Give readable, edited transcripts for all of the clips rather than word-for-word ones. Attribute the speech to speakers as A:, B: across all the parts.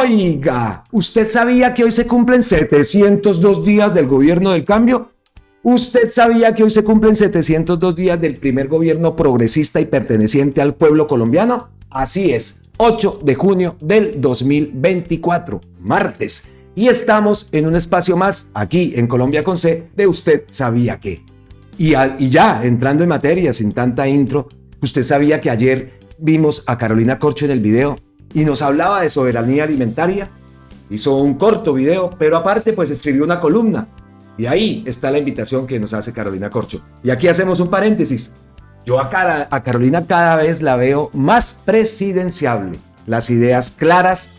A: Oiga, ¿usted sabía que hoy se cumplen 702 días del gobierno del cambio? ¿Usted sabía que hoy se cumplen 702 días del primer gobierno progresista y perteneciente al pueblo colombiano? Así es, 8 de junio del 2024, martes. Y estamos en un espacio más, aquí en Colombia con C, de Usted Sabía Qué. Y ya, entrando en materia, sin tanta intro, ¿usted sabía que ayer vimos a Carolina Corcho en el video y nos hablaba de soberanía alimentaria? Hizo un corto video, pero aparte pues escribió una columna. Y ahí está la invitación que nos hace Carolina Corcho. Y aquí hacemos un paréntesis. Yo a Carolina cada vez la veo más presidenciable. Las ideas claras.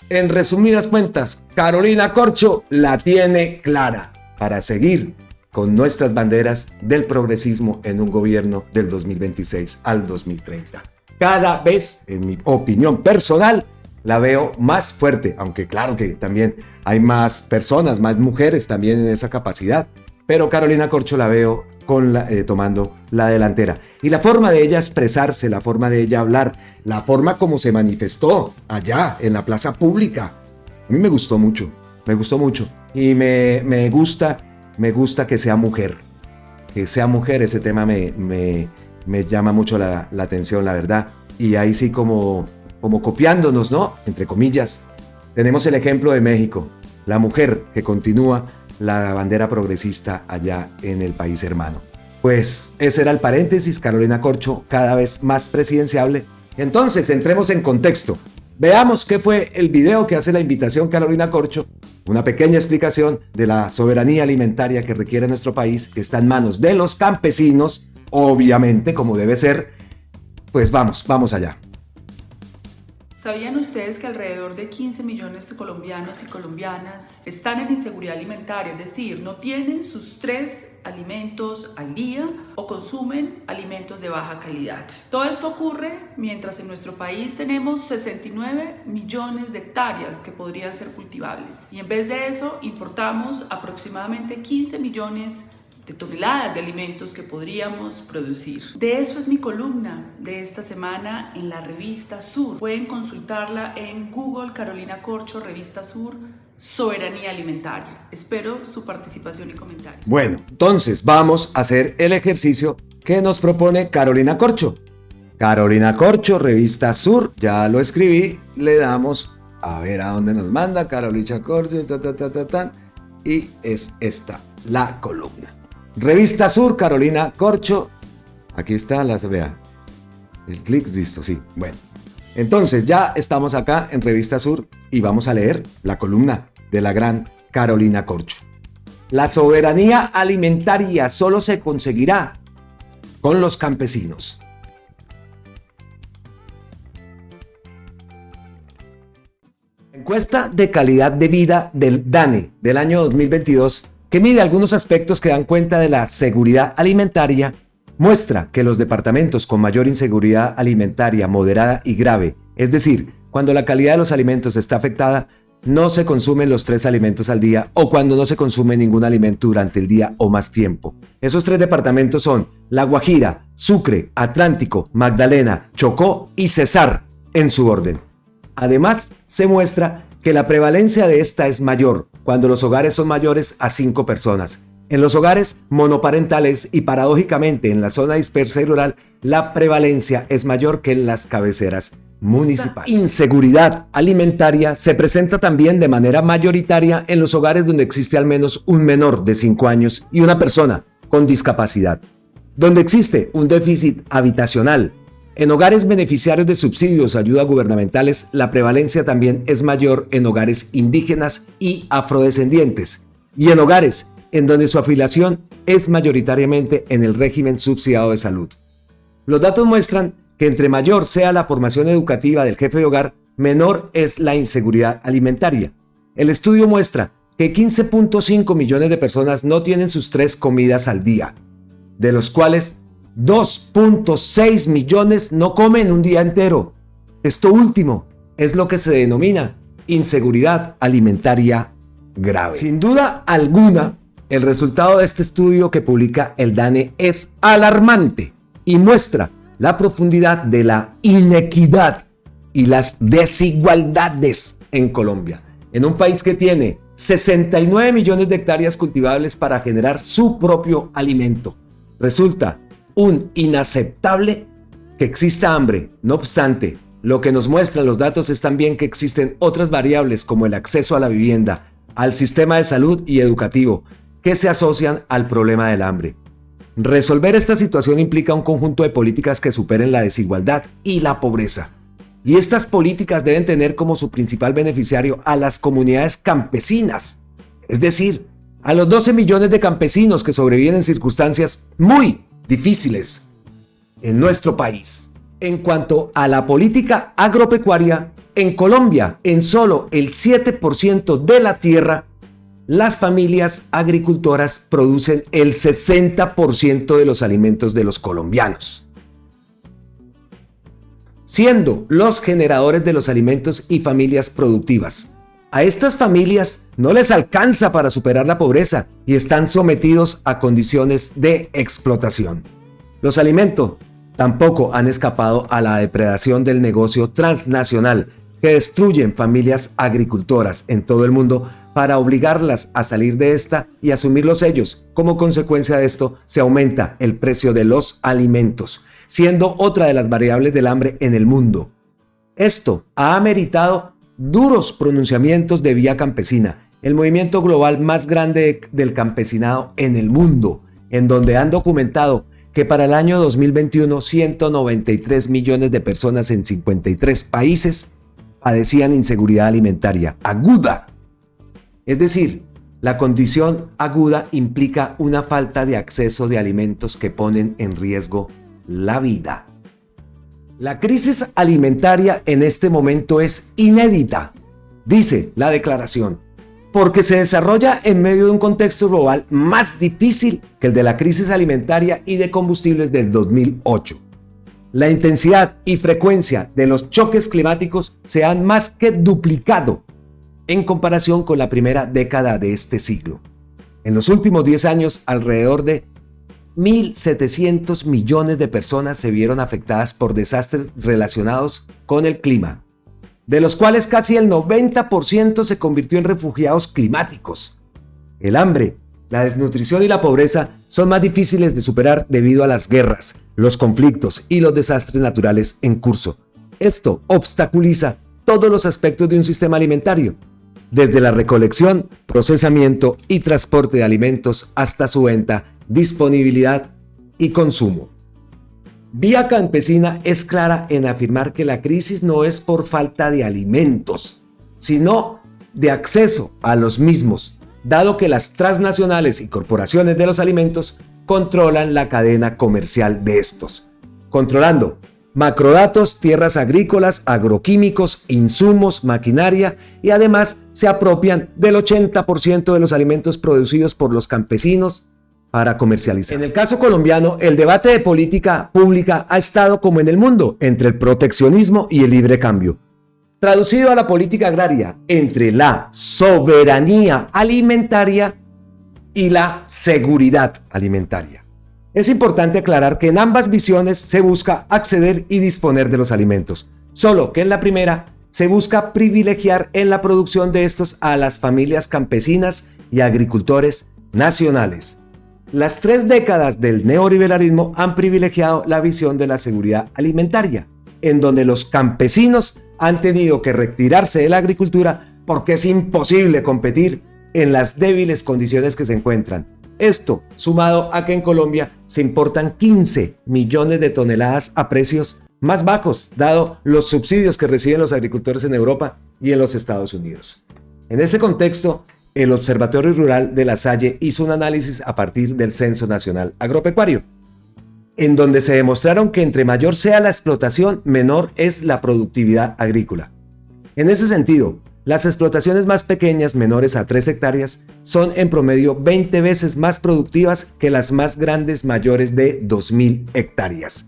A: En resumidas cuentas, Carolina Corcho la tiene clara para seguir con nuestras banderas del progresismo en un gobierno del 2026 al 2030. Cada vez, en mi opinión personal, la veo más fuerte, aunque claro que también hay más personas, más mujeres también en esa capacidad, pero Carolina Corcho la veo tomando la delantera. Y la forma de ella expresarse, la forma de ella hablar, la forma como se manifestó allá en la plaza pública, a mí me gustó mucho, y me gusta que sea mujer, ese tema me llama mucho la atención, la verdad, y ahí sí como copiándonos, ¿no? Entre comillas, tenemos el ejemplo de México, la mujer que continúa la bandera progresista allá en el país hermano. Pues ese era el paréntesis, Carolina Corcho cada vez más presidenciable. Entonces, entremos en contexto. Veamos qué fue el video que hace la invitación Carolina Corcho, una pequeña explicación de la soberanía alimentaria que requiere nuestro país, que está en manos de los campesinos, obviamente, como debe ser. Pues vamos allá.
B: ¿Sabían ustedes que alrededor de 15 millones de colombianos y colombianas están en inseguridad alimentaria? Es decir, no tienen sus 3 alimentos al día o consumen alimentos de baja calidad. Todo esto ocurre mientras en nuestro país tenemos 69 millones de hectáreas que podrían ser cultivables. Y en vez de eso, importamos aproximadamente 15 millones de toneladas de alimentos que podríamos producir. De eso es mi columna de esta semana en la revista Sur. Pueden consultarla en Google, Carolina Corcho, revista Sur, soberanía alimentaria. Espero su participación y comentario.
A: Bueno, entonces vamos a hacer el ejercicio que nos propone Carolina Corcho. Carolina Corcho, revista Sur, ya lo escribí, le damos a ver a dónde nos manda Carolina Corcho, y es esta, la columna. Revista Sur, Carolina Corcho. Aquí está, vea. El clic, listo, sí. Bueno, entonces ya estamos acá en Revista Sur y vamos a leer la columna de la gran Carolina Corcho. La soberanía alimentaria solo se conseguirá con los campesinos. Encuesta de calidad de vida del DANE del año 2022, que mide algunos aspectos que dan cuenta de la seguridad alimentaria, muestra que los departamentos con mayor inseguridad alimentaria moderada y grave, es decir, cuando la calidad de los alimentos está afectada, no se consumen los 3 alimentos al día o cuando no se consume ningún alimento durante el día o más tiempo. Esos 3 departamentos son La Guajira, Sucre, Atlántico, Magdalena, Chocó y Cesar, en su orden. Además, se muestra que la prevalencia de esta es mayor cuando los hogares son mayores a 5 personas. En los hogares monoparentales y paradójicamente en la zona dispersa y rural, la prevalencia es mayor que en las cabeceras municipales. Esta inseguridad alimentaria se presenta también de manera mayoritaria en los hogares donde existe al menos un menor de 5 años y una persona con discapacidad, donde existe un déficit habitacional. En hogares beneficiarios de subsidios o ayudas gubernamentales, la prevalencia también es mayor en hogares indígenas y afrodescendientes, y en hogares en donde su afiliación es mayoritariamente en el régimen subsidiado de salud. Los datos muestran que entre mayor sea la formación educativa del jefe de hogar, menor es la inseguridad alimentaria. El estudio muestra que 15.5 millones de personas no tienen sus 3 comidas al día, de los cuales 2.6 millones no comen un día entero. Esto último es lo que se denomina inseguridad alimentaria grave. Sin duda alguna, el resultado de este estudio que publica el DANE es alarmante y muestra la profundidad de la inequidad y las desigualdades en Colombia. En un país que tiene 69 millones de hectáreas cultivables para generar su propio alimento. Resulta inaceptable que exista hambre. No obstante, lo que nos muestran los datos es también que existen otras variables como el acceso a la vivienda, al sistema de salud y educativo, que se asocian al problema del hambre. Resolver esta situación implica un conjunto de políticas que superen la desigualdad y la pobreza. Y estas políticas deben tener como su principal beneficiario a las comunidades campesinas, es decir, a los 12 millones de campesinos que sobreviven en circunstancias muy difíciles en nuestro país. En cuanto a la política agropecuaria, en Colombia, en solo el 7% de la tierra, las familias agricultoras producen el 60% de los alimentos de los colombianos, siendo los generadores de los alimentos y familias productivas. A estas familias no les alcanza para superar la pobreza y están sometidos a condiciones de explotación. Los alimentos tampoco han escapado a la depredación del negocio transnacional que destruyen familias agricultoras en todo el mundo para obligarlas a salir de esta y asumirlos ellos. Como consecuencia de esto, se aumenta el precio de los alimentos, siendo otra de las variables del hambre en el mundo. Esto ha ameritado duros pronunciamientos de Vía Campesina, el movimiento global más grande del campesinado en el mundo, en donde han documentado que para el año 2021 193 millones de personas en 53 países padecían inseguridad alimentaria aguda. Es decir, la condición aguda implica una falta de acceso de alimentos que ponen en riesgo la vida. La crisis alimentaria en este momento es inédita, dice la declaración, porque se desarrolla en medio de un contexto global más difícil que el de la crisis alimentaria y de combustibles del 2008. La intensidad y frecuencia de los choques climáticos se han más que duplicado en comparación con la primera década de este siglo. En los últimos 10 años, alrededor de 1.700 millones de personas se vieron afectadas por desastres relacionados con el clima, de los cuales casi el 90% se convirtió en refugiados climáticos. El hambre, la desnutrición y la pobreza son más difíciles de superar debido a las guerras, los conflictos y los desastres naturales en curso. Esto obstaculiza todos los aspectos de un sistema alimentario, desde la recolección, procesamiento y transporte de alimentos hasta su venta, disponibilidad y consumo. Vía Campesina es clara en afirmar que la crisis no es por falta de alimentos, sino de acceso a los mismos, dado que las transnacionales y corporaciones de los alimentos controlan la cadena comercial de estos, controlando macrodatos, tierras agrícolas, agroquímicos, insumos, maquinaria y además se apropian del 80% de los alimentos producidos por los campesinos para comercializar. En el caso colombiano, el debate de política pública ha estado como en el mundo, entre el proteccionismo y el libre cambio. Traducido a la política agraria, entre la soberanía alimentaria y la seguridad alimentaria. Es importante aclarar que en ambas visiones se busca acceder y disponer de los alimentos, solo que en la primera se busca privilegiar en la producción de estos a las familias campesinas y agricultores nacionales. Las 3 décadas del neoliberalismo han privilegiado la visión de la seguridad alimentaria, en donde los campesinos han tenido que retirarse de la agricultura porque es imposible competir en las débiles condiciones que se encuentran. Esto, sumado a que en Colombia se importan 15 millones de toneladas a precios más bajos, dado los subsidios que reciben los agricultores en Europa y en los Estados Unidos. En este contexto, el Observatorio Rural de La Salle hizo un análisis a partir del Censo Nacional Agropecuario, en donde se demostraron que entre mayor sea la explotación, menor es la productividad agrícola. En ese sentido, las explotaciones más pequeñas, menores a 3 hectáreas, son en promedio 20 veces más productivas que las más grandes, mayores de 2.000 hectáreas.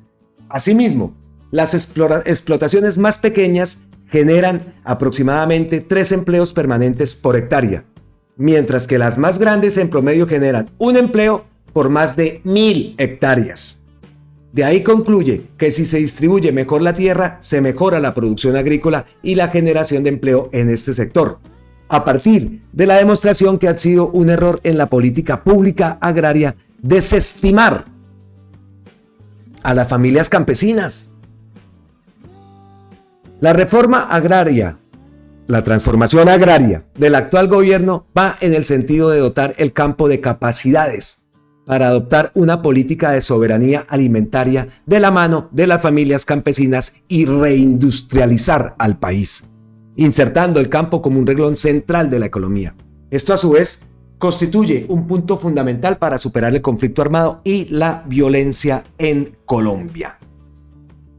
A: Asimismo, las explotaciones más pequeñas generan aproximadamente 3 empleos permanentes por hectárea, mientras que las más grandes en promedio generan un empleo por más de 1.000 hectáreas. De ahí concluye que si se distribuye mejor la tierra, se mejora la producción agrícola y la generación de empleo en este sector, a partir de la demostración que ha sido un error en la política pública agraria desestimar a las familias campesinas. La reforma agraria, la transformación agraria del actual gobierno va en el sentido de dotar el campo de capacidades para adoptar una política de soberanía alimentaria de la mano de las familias campesinas y reindustrializar al país, insertando el campo como un renglón central de la economía. Esto a su vez constituye un punto fundamental para superar el conflicto armado y la violencia en Colombia.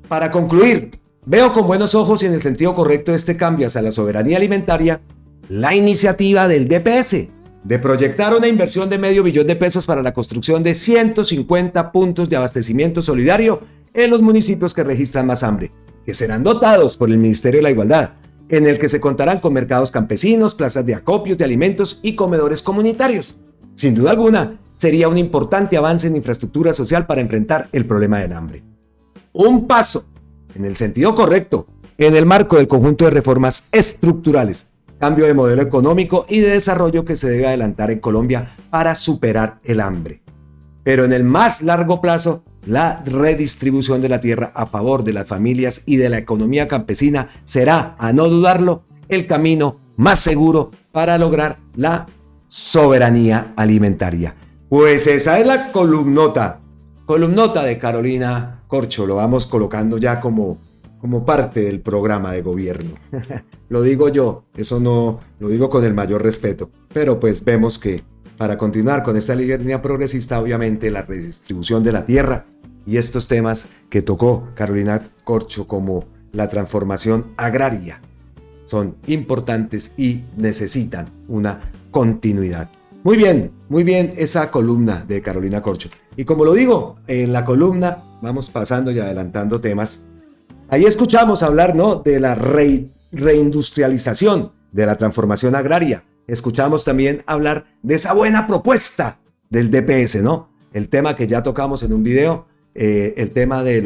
A: Para concluir, veo con buenos ojos y en el sentido correcto de este cambio hacia la soberanía alimentaria la iniciativa del DPS de proyectar una inversión de $500 millones para la construcción de 150 puntos de abastecimiento solidario en los municipios que registran más hambre, que serán dotados por el Ministerio de la Igualdad, en el que se contarán con mercados campesinos, plazas de acopios de alimentos y comedores comunitarios. Sin duda alguna, sería un importante avance en infraestructura social para enfrentar el problema del hambre. Un paso en el sentido correcto, en el marco del conjunto de reformas estructurales, cambio de modelo económico y de desarrollo que se debe adelantar en Colombia para superar el hambre. Pero en el más largo plazo, la redistribución de la tierra a favor de las familias y de la economía campesina será, a no dudarlo, el camino más seguro para lograr la soberanía alimentaria. Pues esa es la columnota de Carolina Corcho. Lo vamos colocando ya como parte del programa de gobierno. Lo digo yo, eso no lo digo con el mayor respeto, pero pues vemos que para continuar con esta línea progresista, obviamente la redistribución de la tierra y estos temas que tocó Carolina Corcho como la transformación agraria son importantes y necesitan una continuidad. Muy bien esa columna de Carolina Corcho. Y como lo digo, en la columna vamos pasando y adelantando temas. Ahí escuchamos hablar, ¿no?, de la reindustrialización, de la transformación agraria. Escuchamos también hablar de esa buena propuesta del DPS, ¿no? El tema que ya tocamos en un video, el tema de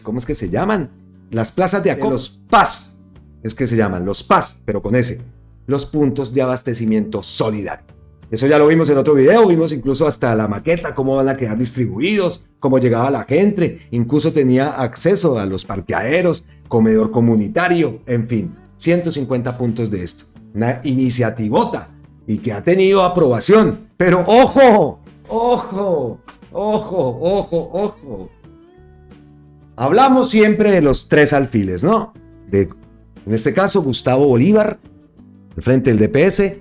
A: ¿cómo es que se llaman? Las plazas de acopio, los PAS, es que se llaman los PAS, pero con ese, los puntos de abastecimiento solidario. Eso ya lo vimos en otro video, vimos incluso hasta la maqueta, cómo van a quedar distribuidos, cómo llegaba la gente, incluso tenía acceso a los parqueaderos, comedor comunitario, en fin, 150 puntos de esto. Una iniciativota y que ha tenido aprobación. Pero ¡ojo! Hablamos siempre de los tres alfiles, ¿no? En este caso, Gustavo Bolívar, al frente del DPS,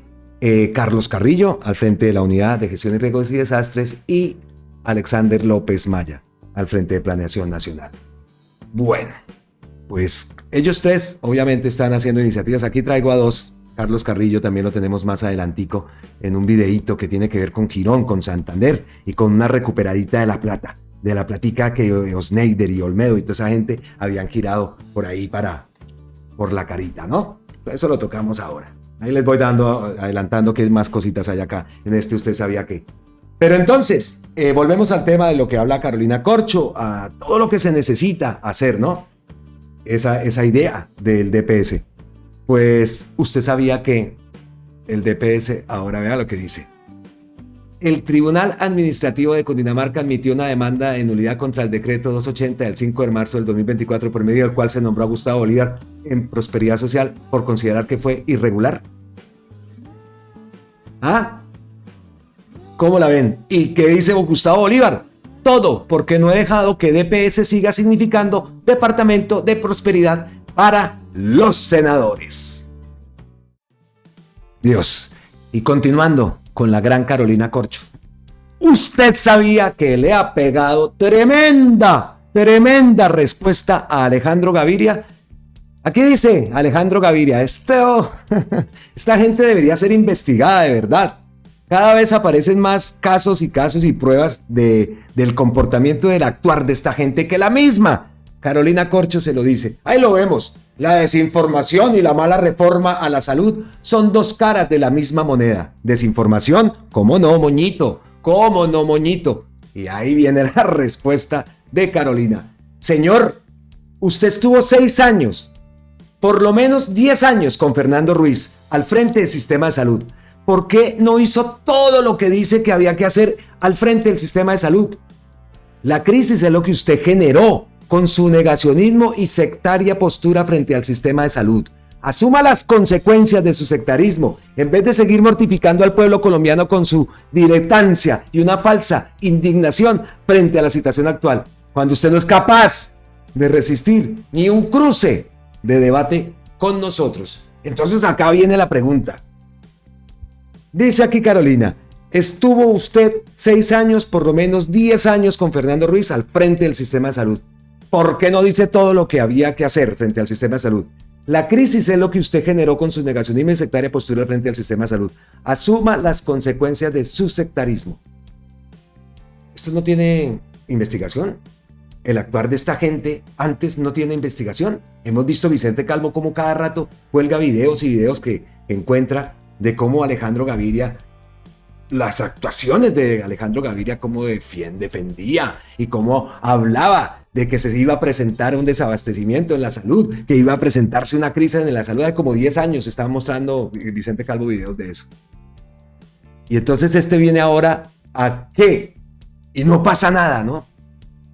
A: Carlos Carrillo, al frente de la Unidad de Gestión de Riesgos y Desastres, y Alexander López Maya, al frente de Planeación Nacional. Bueno, pues ellos tres obviamente están haciendo iniciativas. Aquí traigo a dos. Carlos Carrillo también lo tenemos más adelantico en un videíto que tiene que ver con Girón, con Santander y con una recuperadita de la plata, de la platica que Osneider y Olmedo y toda esa gente habían girado por ahí por la carita, ¿no? Eso lo tocamos ahora. Ahí les voy adelantando qué más cositas hay acá. En este usted sabía que. Pero entonces, volvemos al tema de lo que habla Carolina Corcho, a todo lo que se necesita hacer, ¿no? Esa idea del DPS. Pues usted sabía que el DPS, ahora vea lo que dice. El Tribunal Administrativo de Cundinamarca admitió una demanda de nulidad contra el decreto 280 del 5 de marzo del 2024, por medio del cual se nombró a Gustavo Bolívar en Prosperidad Social por considerar que fue irregular. ¿Ah? ¿Cómo la ven? ¿Y qué dice Gustavo Bolívar? Todo porque no he dejado que DPS siga significando Departamento de Prosperidad para los senadores. Dios. Y continuando con la gran Carolina Corcho. ¿Usted sabía que le ha pegado tremenda respuesta a Alejandro Gaviria? Aquí dice Alejandro Gaviria, esta gente debería ser investigada de verdad. Cada vez aparecen más casos y pruebas del comportamiento del actuar de esta gente que la misma Carolina Corcho se lo dice. Ahí lo vemos. La desinformación y la mala reforma a la salud son dos caras de la misma moneda. Desinformación, ¿cómo no, moñito? ¿Cómo no, moñito? Y ahí viene la respuesta de Carolina. Señor, usted estuvo 6 años, por lo menos 10 años con Fernando Ruiz al frente del sistema de salud. ¿Por qué no hizo todo lo que dice que había que hacer al frente del sistema de salud? La crisis es lo que usted generó con su negacionismo y sectaria postura frente al sistema de salud. Asuma las consecuencias de su sectarismo, en vez de seguir mortificando al pueblo colombiano con su dilectancia y una falsa indignación frente a la situación actual, cuando usted no es capaz de resistir ni un cruce de debate con nosotros. Entonces acá viene la pregunta. Dice aquí Carolina, estuvo usted 6 años, por lo menos 10 años con Fernando Ruiz al frente del sistema de salud. ¿Por qué no dice todo lo que había que hacer frente al sistema de salud? La crisis es lo que usted generó con su negacionismo y sectaria postura frente al sistema de salud. Asuma las consecuencias de su sectarismo. ¿Esto no tiene investigación? El actuar de esta gente antes no tiene investigación. Hemos visto Vicente Calvo como cada rato cuelga videos y videos que encuentra de cómo Alejandro Gaviria, las actuaciones de Alejandro Gaviria, cómo defendía y cómo hablaba de que se iba a presentar un desabastecimiento en la salud, que iba a presentarse una crisis en la salud. De como 10 años estaba mostrando Vicente Calvo videos de eso. Y entonces este viene ahora a qué, y no pasa nada, ¿no?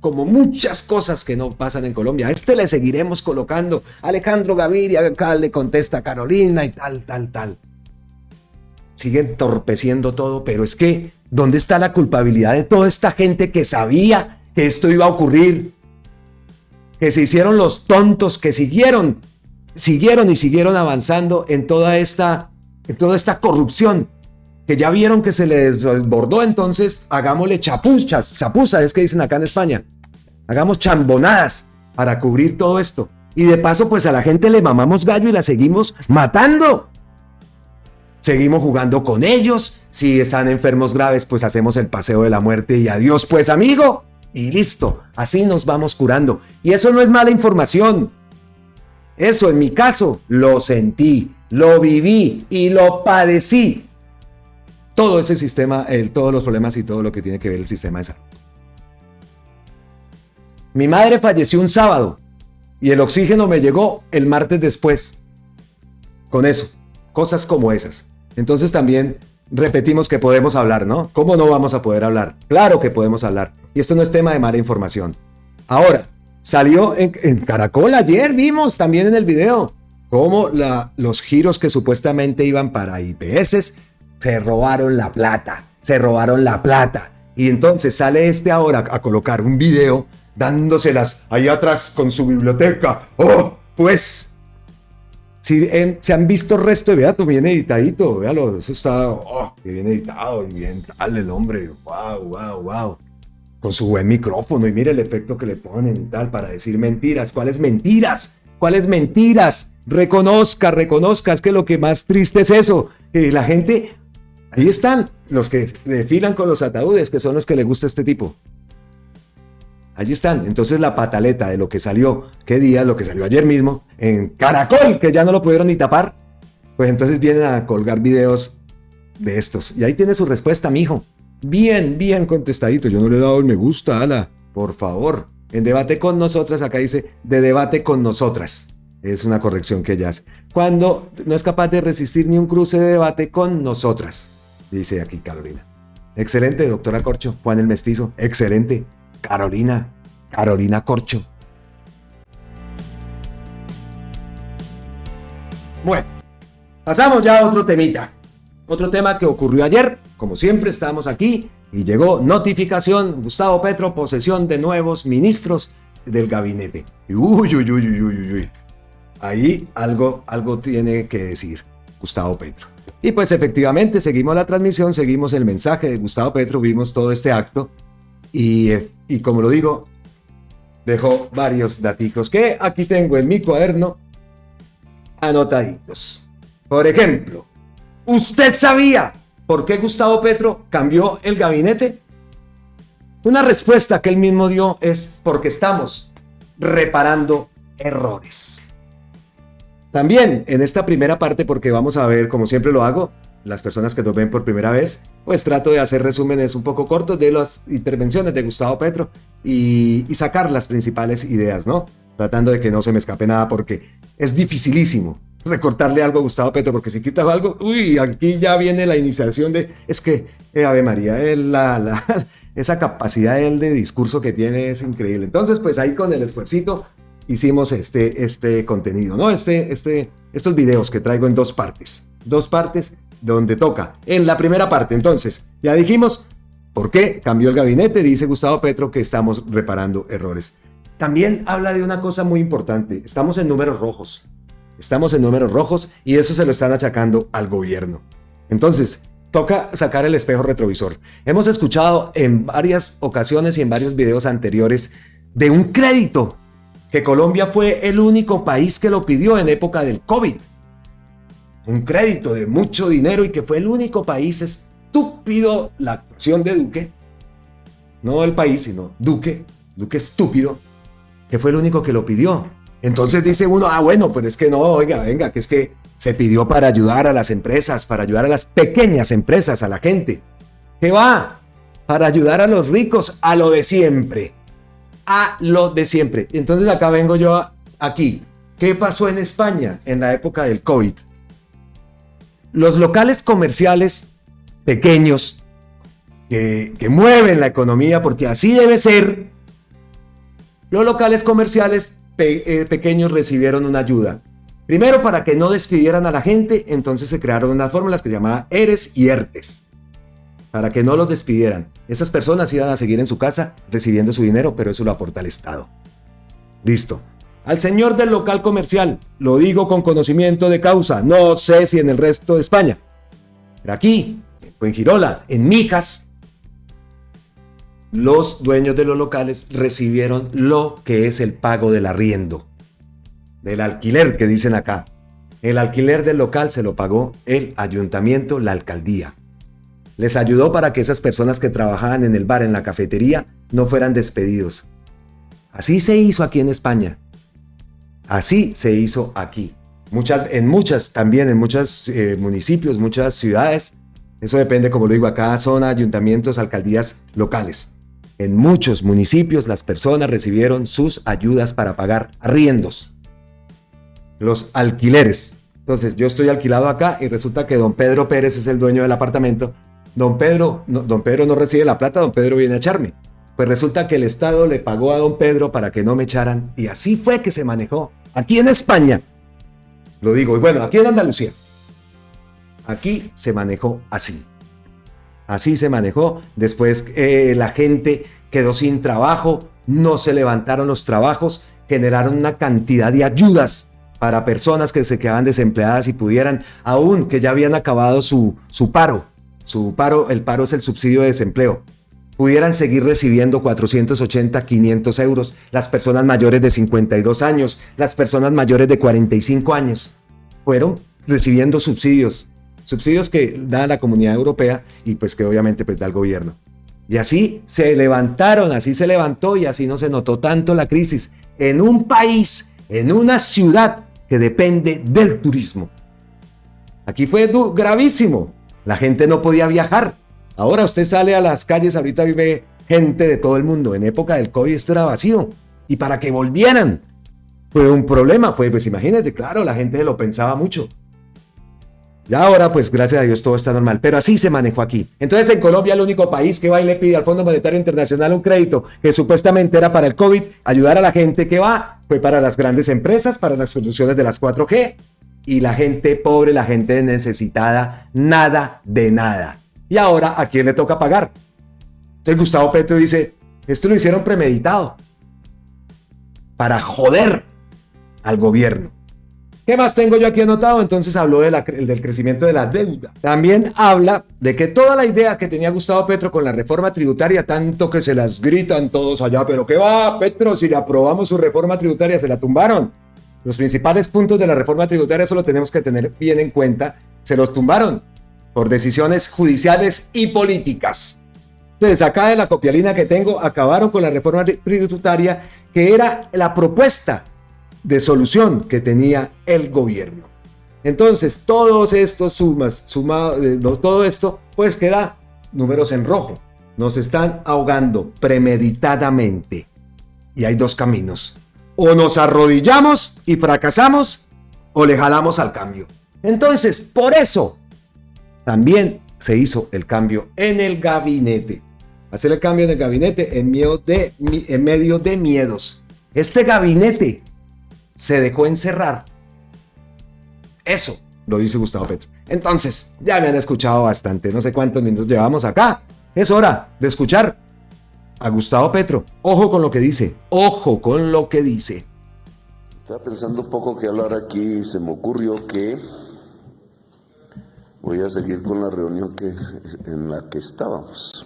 A: Como muchas cosas que no pasan en Colombia. A este le seguiremos colocando Alejandro Gaviria, acá le contesta Carolina y tal. Sigue entorpeciendo todo, pero es que, ¿dónde está la culpabilidad de toda esta gente que sabía que esto iba a ocurrir? Que se hicieron los tontos, que siguieron avanzando en toda esta corrupción, que ya vieron que se les desbordó, entonces hagámosle chapuzas, es que dicen acá en España. Hagamos chambonadas para cubrir todo esto. Y de paso, pues a la gente le mamamos gallo y la seguimos matando. Seguimos jugando con ellos. Si están enfermos graves, pues hacemos el paseo de la muerte y adiós, pues amigo. Y listo, así nos vamos curando. Y eso no es mala información. Eso en mi caso lo sentí, lo viví y lo padecí. Todo ese sistema, todos los problemas y todo lo que tiene que ver el sistema de salud. Mi madre falleció un sábado y el oxígeno me llegó el martes después. Con eso, cosas como esas. Entonces también repetimos que podemos hablar, ¿no? ¿Cómo no vamos a poder hablar? Claro que podemos hablar. Y esto no es tema de mala información. Ahora, salió en Caracol ayer, vimos también en el video, cómo los giros que supuestamente iban para IPS se robaron la plata. Y entonces sale ahora a colocar un video dándoselas ahí atrás con su biblioteca. ¡Oh! Pues... Si se han visto el resto de videos bien editadito, véalo, eso está bien editado y bien tal el hombre, wow, con su buen micrófono y mire el efecto que le ponen y tal para decir mentiras. ¿Cuáles mentiras? Reconozca, es que lo que más triste es eso, la gente, ahí están los que desfilan con los ataúdes, que son los que les gusta este tipo. Allí están. Entonces la pataleta de lo que salió, ¿qué día? Lo que salió ayer mismo en Caracol, que ya no lo pudieron ni tapar. Pues entonces vienen a colgar videos de estos. Y ahí tiene su respuesta, mijo. Bien contestadito. Yo no le he dado el me gusta, ala. Por favor. En debate con nosotras, acá dice de debate con nosotras. Es una corrección que ella hace. Cuando no es capaz de resistir ni un cruce de debate con nosotras. Dice aquí Carolina. Excelente, doctora Corcho. Juan el Mestizo. Excelente. Carolina Corcho. Bueno, pasamos ya a otro temita. Otro tema que ocurrió ayer. Como siempre, estamos aquí y llegó notificación. Gustavo Petro, posesión de nuevos ministros del gabinete. Uy. Ahí algo tiene que decir Gustavo Petro. Y pues efectivamente seguimos la transmisión, seguimos el mensaje de Gustavo Petro, vimos todo este acto. Y como lo digo, dejo varios daticos que aquí tengo en mi cuaderno anotaditos. Por ejemplo, ¿usted sabía por qué Gustavo Petro cambió el gabinete? Una respuesta que él mismo dio es porque estamos reparando errores. También en esta primera parte, porque vamos a ver, como siempre lo hago, las personas que nos ven por primera vez, pues trato de hacer resúmenes un poco cortos de las intervenciones de Gustavo Petro y sacar las principales ideas, ¿no? Tratando de que no se me escape nada porque es dificilísimo recortarle algo a Gustavo Petro, porque si quitas algo, uy, aquí ya viene la iniciación de, es que, Ave María, esa capacidad de discurso que tiene es increíble. Entonces, pues ahí con el esfuercito hicimos este contenido, ¿no? Estos videos que traigo en dos partes donde toca. En la primera parte, entonces, ya dijimos, ¿por qué cambió el gabinete? Dice Gustavo Petro que estamos reparando errores. También habla de una cosa muy importante, estamos en números rojos y eso se lo están achacando al gobierno. Entonces, toca sacar el espejo retrovisor. Hemos escuchado en varias ocasiones y en varios videos anteriores de un crédito, que Colombia fue el único país que lo pidió en época del COVID. Un crédito de mucho dinero y que fue el único país estúpido, la actuación de Duque, no el país, sino Duque estúpido, que fue el único que lo pidió. Entonces dice uno, bueno, pero es que no, oiga, venga, que es que se pidió para ayudar a las empresas, para ayudar a las pequeñas empresas, a la gente. ¿Qué va? Para ayudar a los ricos, a lo de siempre. A lo de siempre. Entonces acá vengo yo aquí. ¿Qué pasó en España en la época del COVID? Los locales comerciales pequeños que mueven la economía, porque así debe ser, los locales comerciales pequeños recibieron una ayuda. Primero, para que no despidieran a la gente, entonces se crearon unas fórmulas que se llamaban ERES y ERTES, para que no los despidieran. Esas personas iban a seguir en su casa recibiendo su dinero, pero eso lo aporta el Estado. Listo. Al señor del local comercial, lo digo con conocimiento de causa, no sé si en el resto de España, pero aquí, en Girola, en Mijas, los dueños de los locales recibieron lo que es el pago del arriendo, del alquiler que dicen acá. El alquiler del local se lo pagó el ayuntamiento, la alcaldía. Les ayudó para que esas personas que trabajaban en el bar, en la cafetería, no fueran despedidos. Así se hizo aquí en España. Así se hizo aquí. En muchos municipios, muchas ciudades, eso depende, como lo digo acá, son ayuntamientos, alcaldías locales. En muchos municipios las personas recibieron sus ayudas para pagar arriendos, los alquileres. Entonces yo estoy alquilado acá y resulta que don Pedro Pérez es el dueño del apartamento. Don Pedro no recibe la plata, don Pedro viene a echarme. Pues resulta que el Estado le pagó a don Pedro para que no me echaran y así fue que se manejó. Aquí en España, lo digo, y bueno, aquí en Andalucía, aquí se manejó así. Así se manejó. Después la gente quedó sin trabajo, no se levantaron los trabajos, generaron una cantidad de ayudas para personas que se quedaban desempleadas y pudieran, aún que ya habían acabado su paro. El paro es el subsidio de desempleo. Pudieran seguir recibiendo 480, 500 euros las personas mayores de 52 años, las personas mayores de 45 años. Fueron recibiendo subsidios que da la Comunidad Europea y pues que obviamente pues da el gobierno. Y así se levantaron, así se levantó y así no se notó tanto la crisis en un país, en una ciudad que depende del turismo. Aquí fue gravísimo, la gente no podía viajar. Ahora usted sale a las calles, ahorita vive gente de todo el mundo. En época del COVID esto era vacío. Y para que volvieran fue un problema. Pues imagínate, claro, la gente lo pensaba mucho. Y ahora, pues gracias a Dios todo está normal. Pero así se manejó aquí. Entonces en Colombia el único país que va y le pide al Fondo Monetario Internacional un crédito que supuestamente era para el COVID, ayudar a la gente que fue para las grandes empresas, para las soluciones de las 4G. Y la gente pobre, la gente necesitada, nada de nada. Y ahora, ¿a quién le toca pagar? Entonces Gustavo Petro dice, esto lo hicieron premeditado para joder al gobierno. ¿Qué más tengo yo aquí anotado? Entonces habló del crecimiento de la deuda. También habla de que toda la idea que tenía Gustavo Petro con la reforma tributaria, tanto que se las gritan todos allá, pero ¿qué va, Petro? Si le aprobamos su reforma tributaria, se la tumbaron. Los principales puntos de la reforma tributaria, eso lo tenemos que tener bien en cuenta, se los tumbaron por decisiones judiciales y políticas. Entonces, acá de la copialina que tengo, acabaron con la reforma tributaria, que era la propuesta de solución que tenía el gobierno. Entonces, todos estos todo esto, pues queda números en rojo. Nos están ahogando premeditadamente. Y hay dos caminos. O nos arrodillamos y fracasamos, o le jalamos al cambio. Entonces, por eso, también se hizo el cambio en el gabinete. Hacer el cambio en el gabinete en medio de miedos. Este gabinete se dejó encerrar. Eso lo dice Gustavo Petro. Entonces, ya me han escuchado bastante. No sé cuántos minutos llevamos acá. Es hora de escuchar a Gustavo Petro. Ojo con lo que dice. Ojo con lo que dice.
C: Estaba pensando un poco que hablar aquí y se me ocurrió que voy a seguir con la reunión en la que estábamos.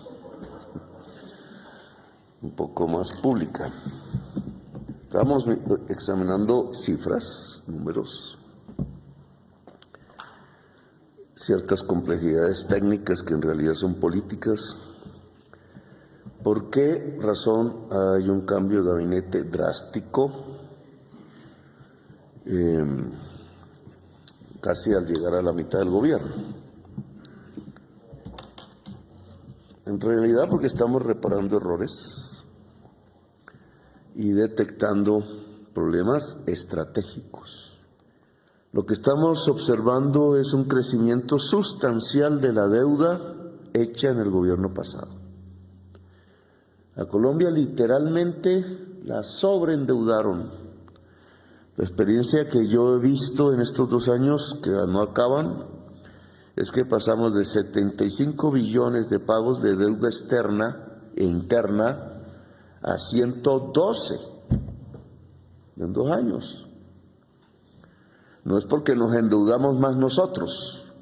C: Un poco más pública. Estábamos examinando cifras, números, ciertas complejidades técnicas que en realidad son políticas. ¿Por qué razón hay un cambio de gabinete drástico casi al llegar a la mitad del gobierno? En realidad porque estamos reparando errores y detectando problemas estratégicos. Lo que estamos observando es un crecimiento sustancial de la deuda hecha en el gobierno pasado. A Colombia literalmente la sobreendeudaron. La experiencia que yo he visto en estos 2 años que no acaban es que pasamos de 75 billones de pagos de deuda externa e interna a 112 en 2 años. No es porque nos endeudamos más nosotros,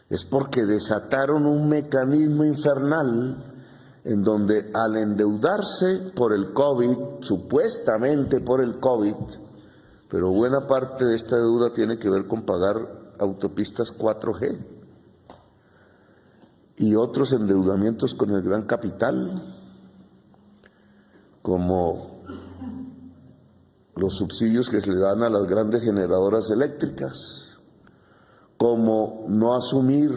C: es porque desataron un mecanismo infernal en donde al endeudarse por el COVID, supuestamente por el COVID, pero buena parte de esta deuda tiene que ver con pagar autopistas 4G y otros endeudamientos con el gran capital, como los subsidios que se le dan a las grandes generadoras eléctricas, como no asumir,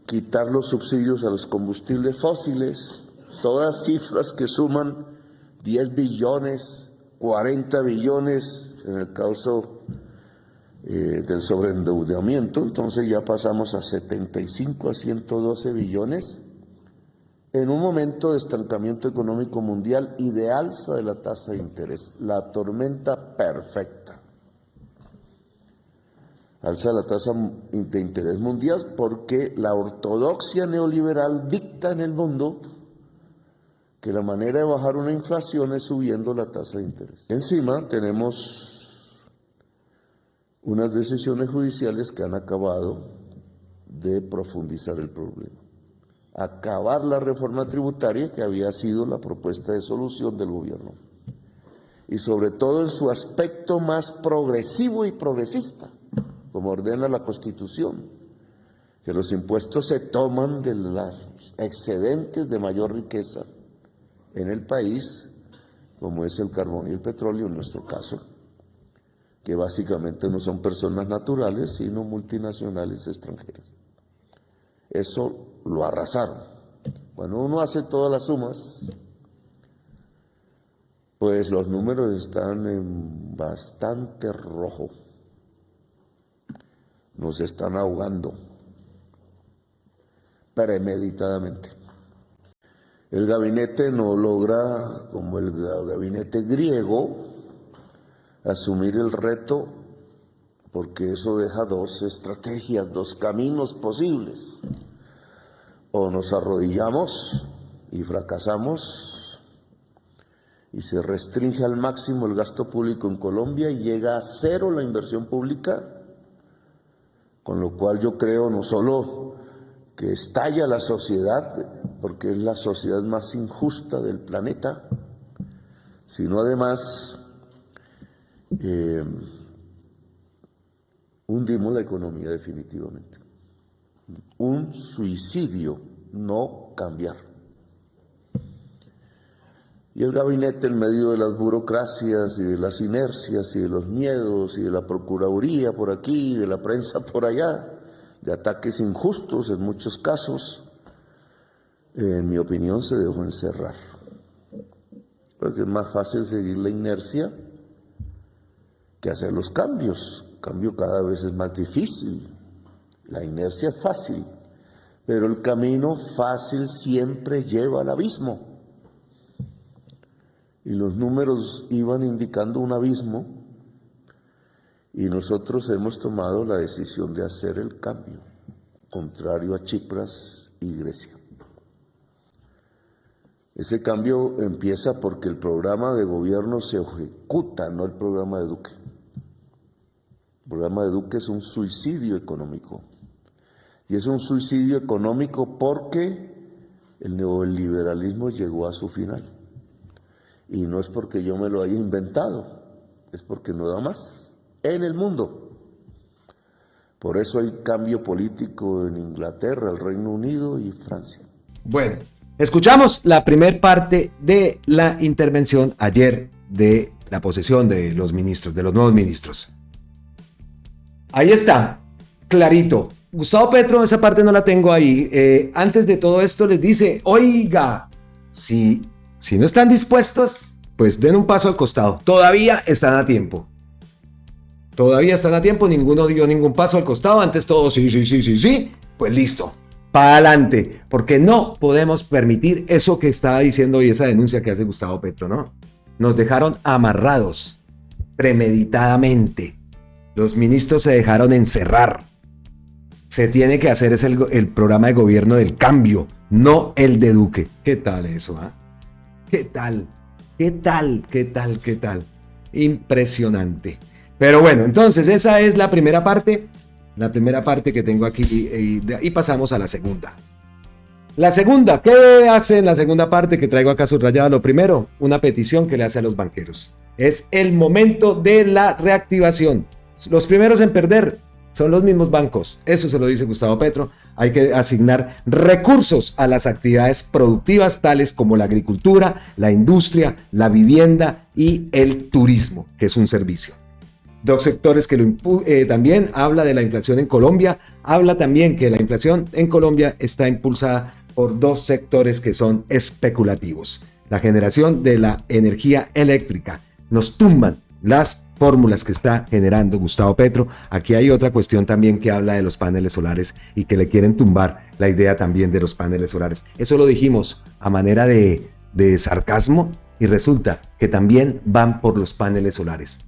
C: quitar los subsidios a los combustibles fósiles, todas cifras que suman 10 billones, 40 billones en el caso del sobreendeudamiento. Entonces ya pasamos a 75 a 112 billones en un momento de estancamiento económico mundial y de alza de la tasa de interés, la tormenta perfecta. Alza la tasa de interés mundial porque la ortodoxia neoliberal dicta en el mundo que la manera de bajar una inflación es subiendo la tasa de interés. Encima tenemos unas decisiones judiciales que han acabado de profundizar el problema. Acabar la reforma tributaria que había sido la propuesta de solución del gobierno. Y sobre todo en su aspecto más progresivo y progresista, como ordena la Constitución, que los impuestos se toman de los excedentes de mayor riqueza en el país, como es el carbón y el petróleo en nuestro caso, que básicamente no son personas naturales, sino multinacionales extranjeras. Eso lo arrasaron. Cuando uno hace todas las sumas, pues los números están en bastante rojo. Nos están ahogando premeditadamente. El gabinete no logra, como el gabinete griego, asumir el reto, porque eso deja 2 estrategias, 2 caminos posibles. O nos arrodillamos y fracasamos y se restringe al máximo el gasto público en Colombia y llega a 0 la inversión pública, con lo cual yo creo no solo que estalla la sociedad, porque es la sociedad más injusta del planeta, sino además hundimos la economía definitivamente. Un suicidio, no cambiar. Y el gabinete, en medio de las burocracias y de las inercias y de los miedos y de la procuraduría por aquí y de la prensa por allá, de ataques injustos en muchos casos, en mi opinión se dejó encerrar. Porque es más fácil seguir la inercia que hacer los cambios. El cambio cada vez es más difícil. La inercia es fácil, pero el camino fácil siempre lleva al abismo. Y los números iban indicando un abismo y nosotros hemos tomado la decisión de hacer el cambio, contrario a Chipras y Grecia. Ese cambio empieza porque el programa de gobierno se ejecuta, no el programa de Duque. El programa de Duque es un suicidio económico. Y es un suicidio económico porque el neoliberalismo llegó a su final. Y no es porque yo me lo haya inventado, es porque no da más en el mundo. Por eso hay cambio político en Inglaterra, el Reino Unido y Francia.
A: Bueno, escuchamos la primer parte de la intervención ayer de la posesión de los ministros, de los nuevos ministros. Ahí está, clarito. Gustavo Petro, esa parte no la tengo ahí. Antes de todo esto les dice, oiga, si no están dispuestos, pues den un paso al costado. Todavía están a tiempo. Todavía están a tiempo, ninguno dio ningún paso al costado. Antes todo sí, pues listo. Para adelante, porque no podemos permitir eso que estaba diciendo hoy, esa denuncia que hace Gustavo Petro, ¿no? Nos dejaron amarrados, premeditadamente. Los ministros se dejaron encerrar. Se tiene que hacer es el programa de gobierno del cambio, no el de Duque. ¿Qué tal eso? ¿Qué tal? Impresionante. Pero bueno, entonces esa es la primera parte que tengo aquí y pasamos a la segunda. La segunda, ¿qué hace en la segunda parte que traigo acá subrayada? Lo primero, una petición que le hace a los banqueros. Es el momento de la reactivación. Los primeros en perder son los mismos bancos. Eso se lo dice Gustavo Petro. Hay que asignar recursos a las actividades productivas tales como la agricultura, la industria, la vivienda y el turismo, que es un servicio. Dos sectores que también habla de la inflación en Colombia. Habla también que la inflación en Colombia está impulsada por dos sectores que son especulativos. La generación de la energía eléctrica. Nos tumban las fórmulas que está generando Gustavo Petro. Aquí hay otra cuestión también que habla de los paneles solares y que le quieren tumbar la idea también de los paneles solares. Eso lo dijimos a manera de sarcasmo y resulta que también van por los paneles solares.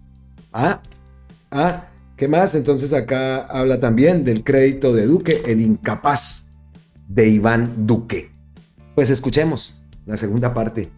A: ¿Qué más? Entonces acá habla también del crédito de Duque, el incapaz de Iván Duque. Pues escuchemos la segunda parte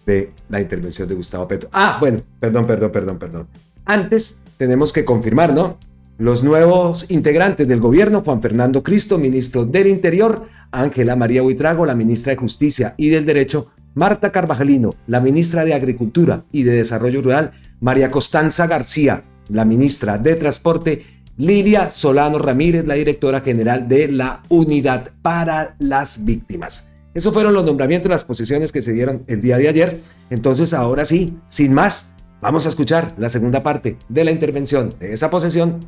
A: de la intervención de Gustavo Petro. Bueno, perdón. Antes tenemos que confirmar, ¿no? Los nuevos integrantes del gobierno: Juan Fernando Cristo, ministro del Interior; Ángela María Buitrago, la ministra de Justicia y del Derecho; Marta Carvajalino, la ministra de Agricultura y de Desarrollo Rural; María Constanza García, la ministra de Transporte; Lilia Solano Ramírez, la directora general de la Unidad para las Víctimas. Esos fueron los nombramientos, las posiciones que se dieron el día de ayer. Entonces, ahora sí, sin más, vamos a escuchar la segunda parte de la intervención de esa posesión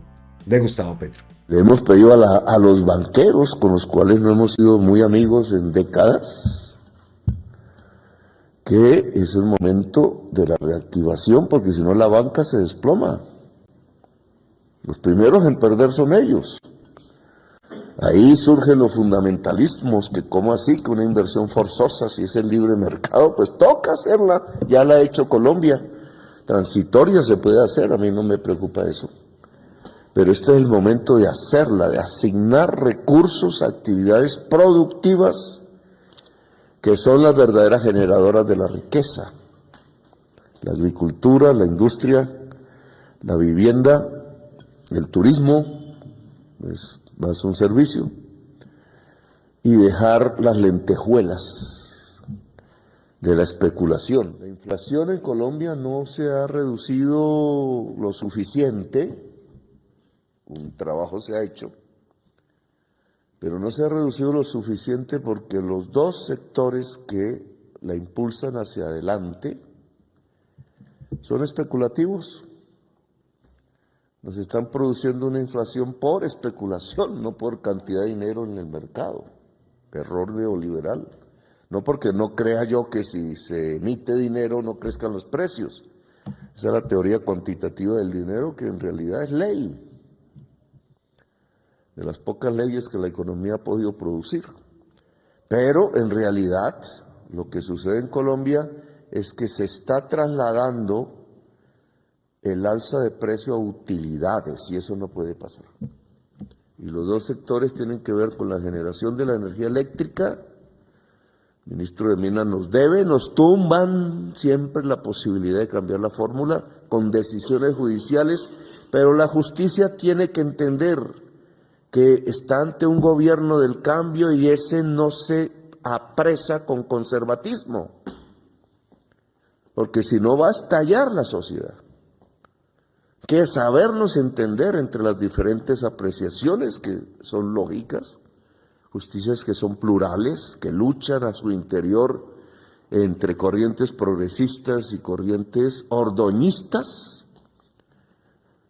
A: de Gustavo Petro.
C: Le hemos pedido a los banqueros, con los cuales no hemos sido muy amigos en décadas, que es el momento de la reactivación, porque si no la banca se desploma. Los primeros en perder son ellos. Ahí surgen los fundamentalismos, que cómo así que una inversión forzosa, si es el libre mercado, pues toca hacerla. Ya la ha hecho Colombia. Transitoria se puede hacer, a mí no me preocupa eso. Pero este es el momento de hacerla, de asignar recursos a actividades productivas que son las verdaderas generadoras de la riqueza. La agricultura, la industria, la vivienda, el turismo, pues va a ser un servicio, y dejar las lentejuelas de la especulación. La inflación en Colombia no se ha reducido lo suficiente, un trabajo se ha hecho, pero no se ha reducido lo suficiente porque los dos sectores que la impulsan hacia adelante son especulativos. Nos están produciendo una inflación por especulación, no por cantidad de dinero en el mercado. Error neoliberal. No porque no crea yo que si se emite dinero no crezcan los precios. Esa es la teoría cuantitativa del dinero, que en realidad es ley. De las pocas leyes que la economía ha podido producir. Pero en realidad lo que sucede en Colombia es que se está trasladando el alza de precio a utilidades, y eso no puede pasar. Y los dos sectores tienen que ver con la generación de la energía eléctrica. El ministro de Minas nos debe, nos tumban siempre la posibilidad de cambiar la fórmula con decisiones judiciales, pero la justicia tiene que entender que está ante un gobierno del cambio y ese no se apresa con conservatismo, porque si no va a estallar la sociedad. Que sabernos entender entre las diferentes apreciaciones que son lógicas, justicias que son plurales, que luchan a su interior entre corrientes progresistas y corrientes ordoñistas.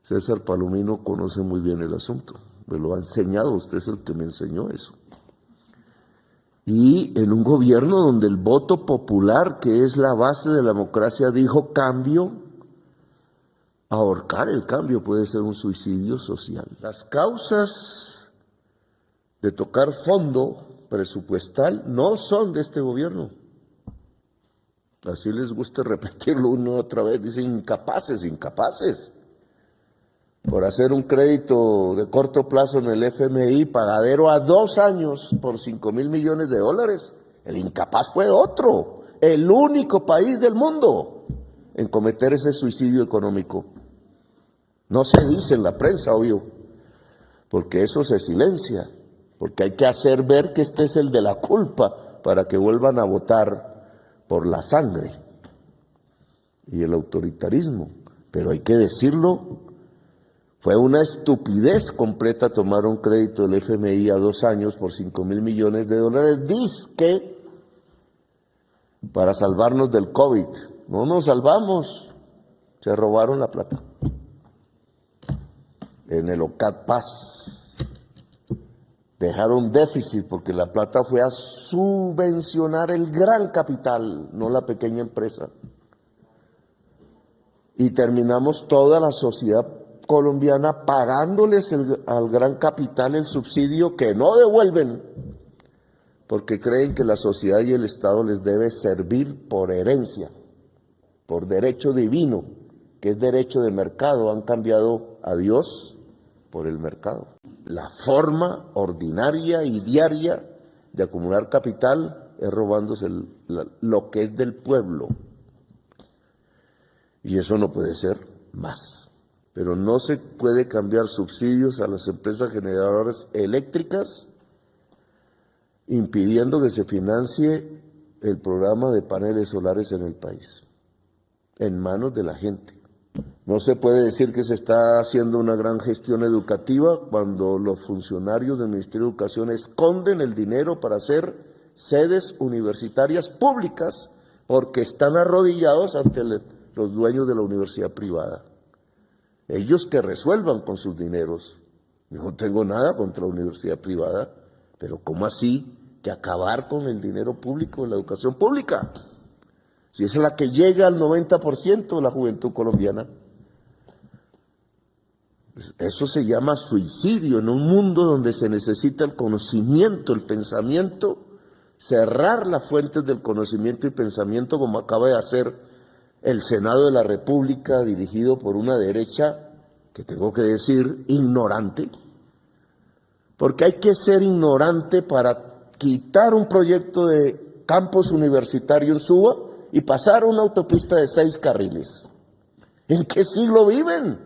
C: César Palomino conoce muy bien el asunto, me lo ha enseñado, usted es el que me enseñó eso. Y en un gobierno donde el voto popular, que es la base de la democracia, dijo cambio, ahorcar el cambio puede ser un suicidio social. Las causas de tocar fondo presupuestal no son de este gobierno. Así les gusta repetirlo una y otra vez, dicen incapaces. Por hacer un crédito de corto plazo en el FMI, pagadero a 2 años por $5,000 millones. El incapaz fue otro, el único país del mundo en cometer ese suicidio económico. No se dice en la prensa, obvio, porque eso se silencia, porque hay que hacer ver que este es el de la culpa para que vuelvan a votar por la sangre y el autoritarismo. Pero hay que decirlo, fue una estupidez completa tomar un crédito del FMI a 2 años por $5,000 millones, dizque para salvarnos del COVID. No nos salvamos, se robaron la plata. En el OCAT Paz dejaron déficit porque la plata fue a subvencionar el gran capital, no la pequeña empresa. Y terminamos toda la sociedad colombiana pagándoles al gran capital el subsidio que no devuelven, porque creen que la sociedad y el Estado les debe servir por herencia, por derecho divino, que es derecho de mercado. Han cambiado a Dios por el mercado. La forma ordinaria y diaria de acumular capital es robándose lo que es del pueblo. Y eso no puede ser más. Pero no se puede cambiar subsidios a las empresas generadoras eléctricas impidiendo que se financie el programa de paneles solares en el país, en manos de la gente. No se puede decir que se está haciendo una gran gestión educativa cuando los funcionarios del Ministerio de Educación esconden el dinero para hacer sedes universitarias públicas porque están arrodillados ante los dueños de la universidad privada. Ellos que resuelvan con sus dineros. Yo no tengo nada contra la universidad privada, pero ¿cómo así que acabar con el dinero público en la educación pública? Si esa es la que llega al 90% de la juventud colombiana. Eso se llama suicidio en un mundo donde se necesita el conocimiento, el pensamiento, cerrar las fuentes del conocimiento y pensamiento como acaba de hacer el Senado de la República, dirigido por una derecha, que tengo que decir, ignorante, porque hay que ser ignorante para quitar un proyecto de campus universitario en Suba y pasar una autopista de 6 carriles. ¿En qué siglo viven?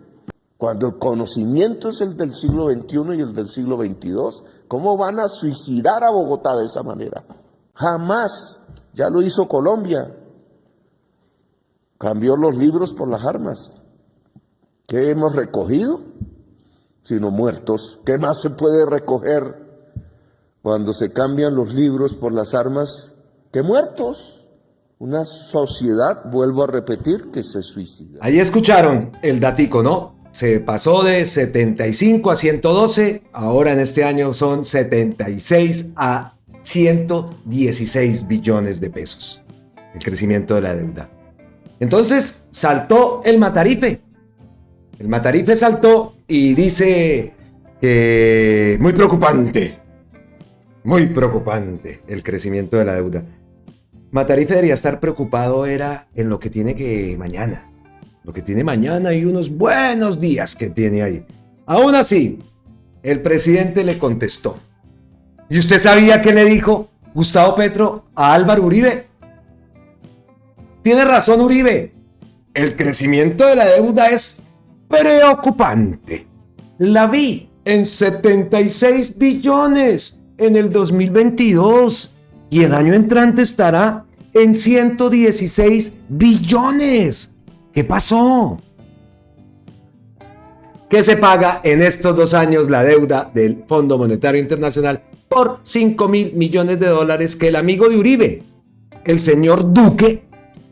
C: Cuando el conocimiento es el del siglo XXI y el del siglo XXII, ¿cómo van a suicidar a Bogotá de esa manera? Jamás. Ya lo hizo Colombia. Cambió los libros por las armas. ¿Qué hemos recogido? Sino muertos. ¿Qué más se puede recoger cuando se cambian los libros por las armas? ¿Qué muertos? Una sociedad, vuelvo a repetir, que se suicida.
A: Ahí escucharon el datico, ¿no? Se pasó de 75 a 112, ahora en este año son 76 a 116 billones de pesos. El crecimiento de la deuda. Entonces saltó el Matarife. El Matarife saltó y dice muy preocupante el crecimiento de la deuda. Matarife debería estar preocupado era en lo que tiene mañana. Lo que tiene mañana y unos buenos días que tiene ahí. Aún así, el presidente le contestó. ¿Y usted sabía qué le dijo Gustavo Petro a Álvaro Uribe? Tiene razón Uribe. El crecimiento de la deuda es preocupante. La vi en 76 billones en el 2022 y el año entrante estará en 116 billones. ¿Qué pasó? ¿Qué se paga en estos 2 años la deuda del Fondo Monetario Internacional por 5.000 millones de dólares que el amigo de Uribe, el señor Duque,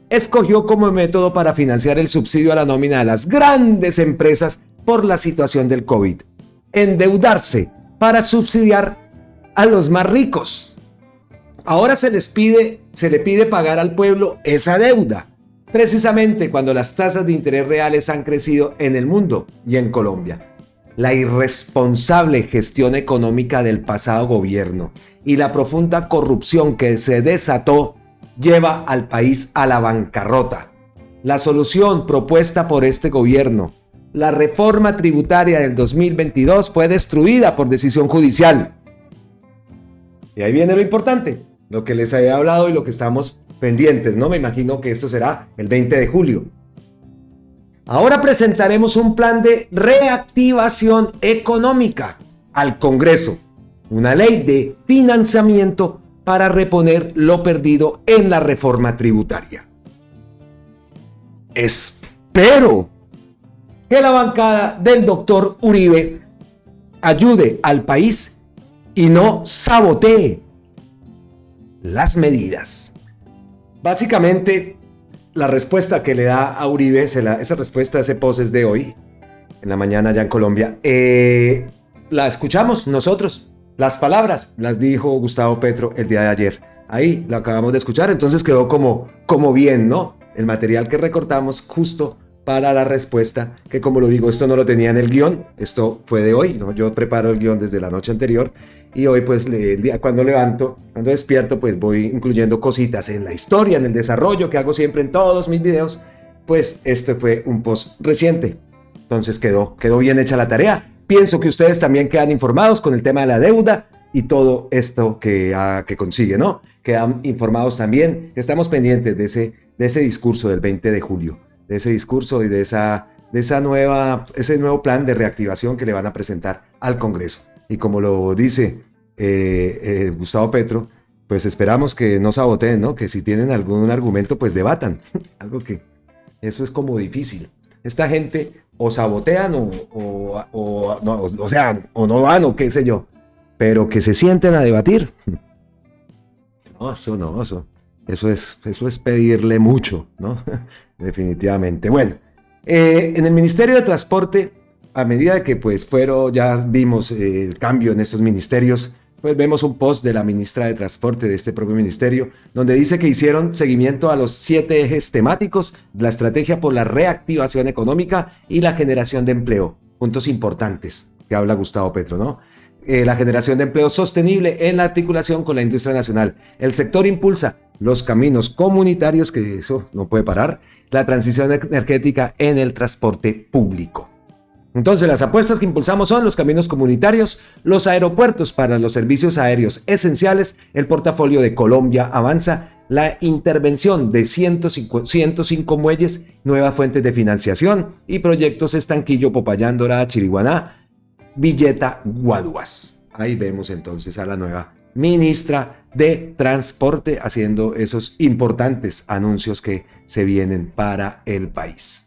A: escogió como método para financiar el subsidio a la nómina de las grandes empresas por la situación del COVID? Endeudarse para subsidiar a los más ricos. Ahora se le pide pagar al pueblo esa deuda, precisamente cuando las tasas de interés reales han crecido en el mundo y en Colombia. La irresponsable gestión económica del pasado gobierno y la profunda corrupción que se desató lleva al país a la bancarrota. La solución propuesta por este gobierno, la reforma tributaria del 2022, fue destruida por decisión judicial. Y ahí viene lo importante, lo que les había hablado y lo que estamos pendientes, ¿no? Me imagino que esto será el 20 de julio. Ahora presentaremos un plan de reactivación económica al Congreso, una ley de financiamiento para reponer lo perdido en la reforma tributaria. Espero que la bancada del doctor Uribe ayude al país y no sabotee las medidas. Básicamente, la respuesta que le da a Uribe, esa respuesta, ese post es de hoy, en la mañana ya en Colombia, la escuchamos nosotros. Las palabras las dijo Gustavo Petro el día de ayer. Ahí lo acabamos de escuchar, entonces quedó como bien, ¿no? El material que recortamos justo para la respuesta, que como lo digo, esto no lo tenía en el guión, esto fue de hoy, ¿no? Yo preparo el guión desde la noche anterior y hoy pues el día cuando despierto, pues voy incluyendo cositas en la historia, en el desarrollo que hago siempre en todos mis videos. Pues este fue un post reciente, entonces quedó bien hecha la tarea. Pienso que ustedes también quedan informados con el tema de la deuda y todo esto que consigue, ¿no? Quedan informados también, que estamos pendientes de ese discurso del 20 de julio, de ese discurso y de ese nuevo plan de reactivación que le van a presentar al Congreso. Y como lo dice Gustavo Petro, pues esperamos que no saboteen, ¿no? Que si tienen algún argumento, pues debatan. Algo que eso es como difícil. Esta gente o sabotean o no van o qué sé yo, pero que se sienten a debatir. Eso es pedirle mucho, ¿no? Definitivamente. Bueno, en el Ministerio de Transporte, a medida de que pues ya vimos el cambio en estos ministerios, pues vemos un post de la ministra de Transporte de este propio ministerio, donde dice que hicieron seguimiento a los 7 ejes temáticos, la estrategia por la reactivación económica y la generación de empleo. Puntos importantes que habla Gustavo Petro, ¿no? La generación de empleo sostenible en la articulación con la industria nacional. El sector impulsa los caminos comunitarios, que eso no puede parar, la transición energética en el transporte público. Entonces, las apuestas que impulsamos son los caminos comunitarios, los aeropuertos para los servicios aéreos esenciales, el portafolio de Colombia Avanza, la intervención de 105 muelles, nuevas fuentes de financiación y proyectos Estanquillo, Popayán, Dorada, Chiriguaná, Villeta, Guaduas. Ahí vemos entonces a la nueva ministra de Transporte haciendo esos importantes anuncios que se vienen para el país.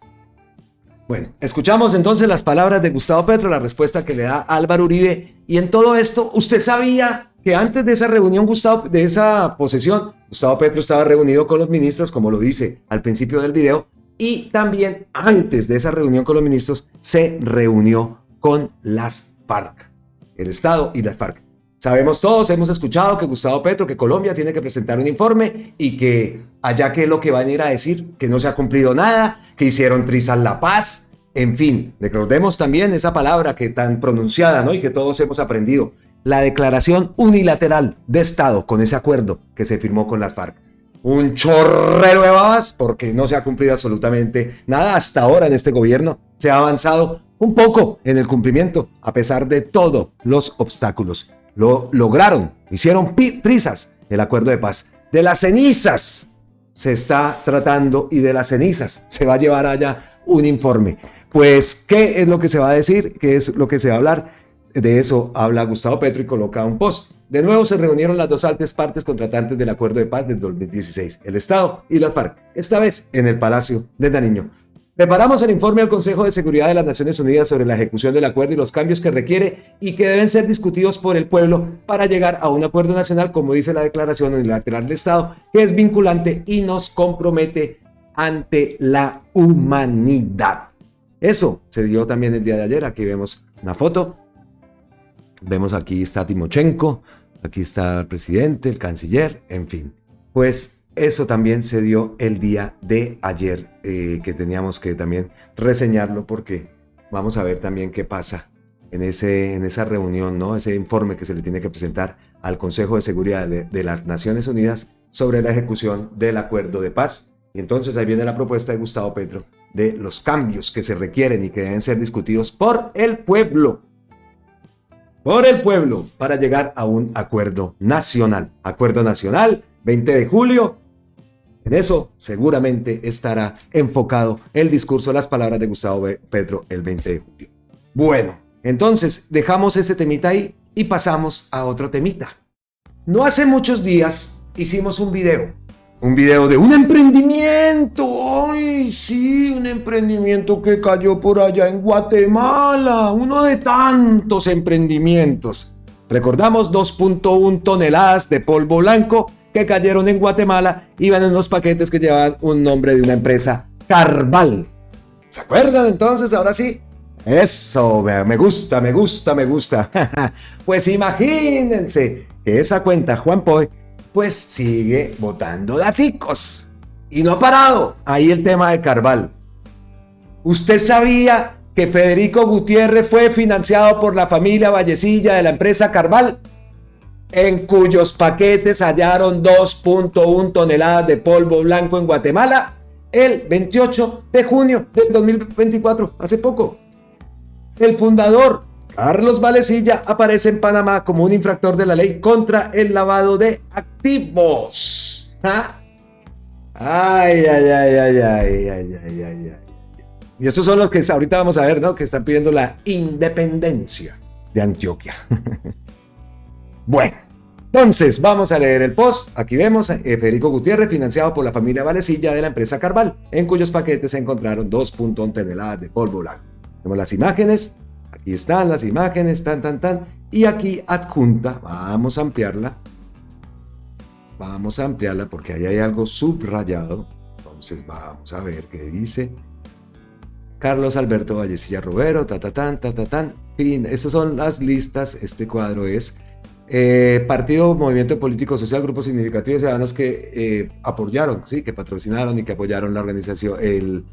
A: Bueno, escuchamos entonces las palabras de Gustavo Petro, la respuesta que le da Álvaro Uribe. Y en todo esto, ¿usted sabía que antes de esa reunión, de esa posesión, Gustavo Petro estaba reunido con los ministros, como lo dice al principio del video, y también antes de esa reunión con los ministros se reunió con las FARC, el Estado y las FARC. Sabemos todos, hemos escuchado que Gustavo Petro, que Colombia tiene que presentar un informe y que allá que es lo que van a ir a decir, que no se ha cumplido nada, que hicieron trizas la paz, en fin, recordemos también esa palabra que tan pronunciada, ¿no? Y que todos hemos aprendido, la declaración unilateral de Estado con ese acuerdo que se firmó con las FARC. Un chorrero de babas porque no se ha cumplido absolutamente nada hasta ahora en este gobierno. Se ha avanzado un poco en el cumplimiento a pesar de todos los obstáculos. Lo lograron, hicieron trizas el acuerdo de paz. De las cenizas se está tratando y de las cenizas se va a llevar allá un informe. Pues, ¿qué es lo que se va a decir? ¿Qué es lo que se va a hablar? De eso habla Gustavo Petro y coloca un post. De nuevo se reunieron las dos altas partes contratantes del acuerdo de paz del 2016, el Estado y las FARC, esta vez en el Palacio de Nariño. Preparamos el informe al Consejo de Seguridad de las Naciones Unidas sobre la ejecución del acuerdo y los cambios que requiere y que deben ser discutidos por el pueblo para llegar a un acuerdo nacional, como dice la Declaración Unilateral del Estado, que es vinculante y nos compromete ante la humanidad. Eso se dio también el día de ayer. Aquí vemos una foto. Vemos aquí está Timochenko, aquí está el presidente, el canciller, en fin. Pues eso también se dio el día de ayer, que teníamos que también reseñarlo porque vamos a ver también qué pasa en esa reunión, ¿no? Ese informe que se le tiene que presentar al Consejo de Seguridad de las Naciones Unidas sobre la ejecución del acuerdo de paz. Y entonces ahí viene la propuesta de Gustavo Petro de los cambios que se requieren y que deben ser discutidos por el pueblo. Por el pueblo, para llegar a un acuerdo nacional. Acuerdo nacional, 20 de julio. En eso seguramente estará enfocado el discurso, las palabras de Gustavo Petro el 20 de julio. Bueno, entonces dejamos este temita ahí y pasamos a otro temita. No hace muchos días hicimos un video de un emprendimiento. ¡Ay, sí! Un emprendimiento que cayó por allá en Guatemala. Uno de tantos emprendimientos. Recordamos 2.1 toneladas de polvo blanco que cayeron en Guatemala. Iban en unos paquetes que llevaban un nombre de una empresa, Carval. ¿Se acuerdan entonces? Ahora sí. Eso, me gusta. Pues imagínense que esa cuenta, Juan Poy, pues sigue botando daticos. Y no ha parado. Ahí el tema de Carval. ¿Usted sabía que Federico Gutiérrez fue financiado por la familia Vallecilla de la empresa Carval? En cuyos paquetes hallaron 2.1 toneladas de polvo blanco en Guatemala el 28 de junio del 2024, hace poco. El fundador, Carlos Vallecilla, aparece en Panamá como un infractor de la ley contra el lavado de activos. ¿Ah? Ay. Y estos son los que ahorita vamos a ver, ¿no? Que están pidiendo la independencia de Antioquia. Bueno, entonces vamos a leer el post. Aquí vemos Federico Gutiérrez, financiado por la familia Vallecilla de la empresa Carval, en cuyos paquetes se encontraron 2.1 toneladas de polvo blanco. Vemos las imágenes. Aquí están las imágenes, y aquí adjunta, vamos a ampliarla porque ahí hay algo subrayado. Entonces vamos a ver qué dice. Carlos Alberto Vallecilla Robero, fin, estas son las listas. Este cuadro es partido, movimiento político social, grupos significativos de ciudadanos que apoyaron, sí, que patrocinaron y que apoyaron la organización,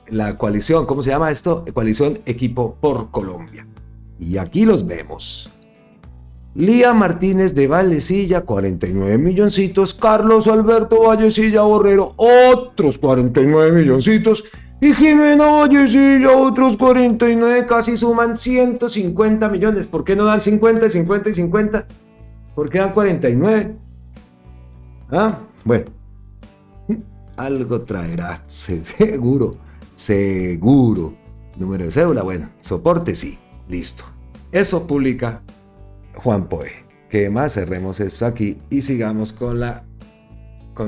A: la coalición, ¿cómo se llama esto? Coalición Equipo por Colombia. Y aquí los vemos. Lía Martínez de Vallecilla, 49 milloncitos. Carlos Alberto Vallecilla Borrero, otros 49 milloncitos. Y Jimena Vallecilla, otros 49, casi suman 150 millones. ¿Por qué no dan 50 y 50 y 50? ¿Por qué dan 49? Ah, bueno. Algo traerá, seguro. Número de cédula, bueno, soporte sí, listo. Eso publica Juan Poe. ¿Qué más? Cerremos esto aquí y sigamos con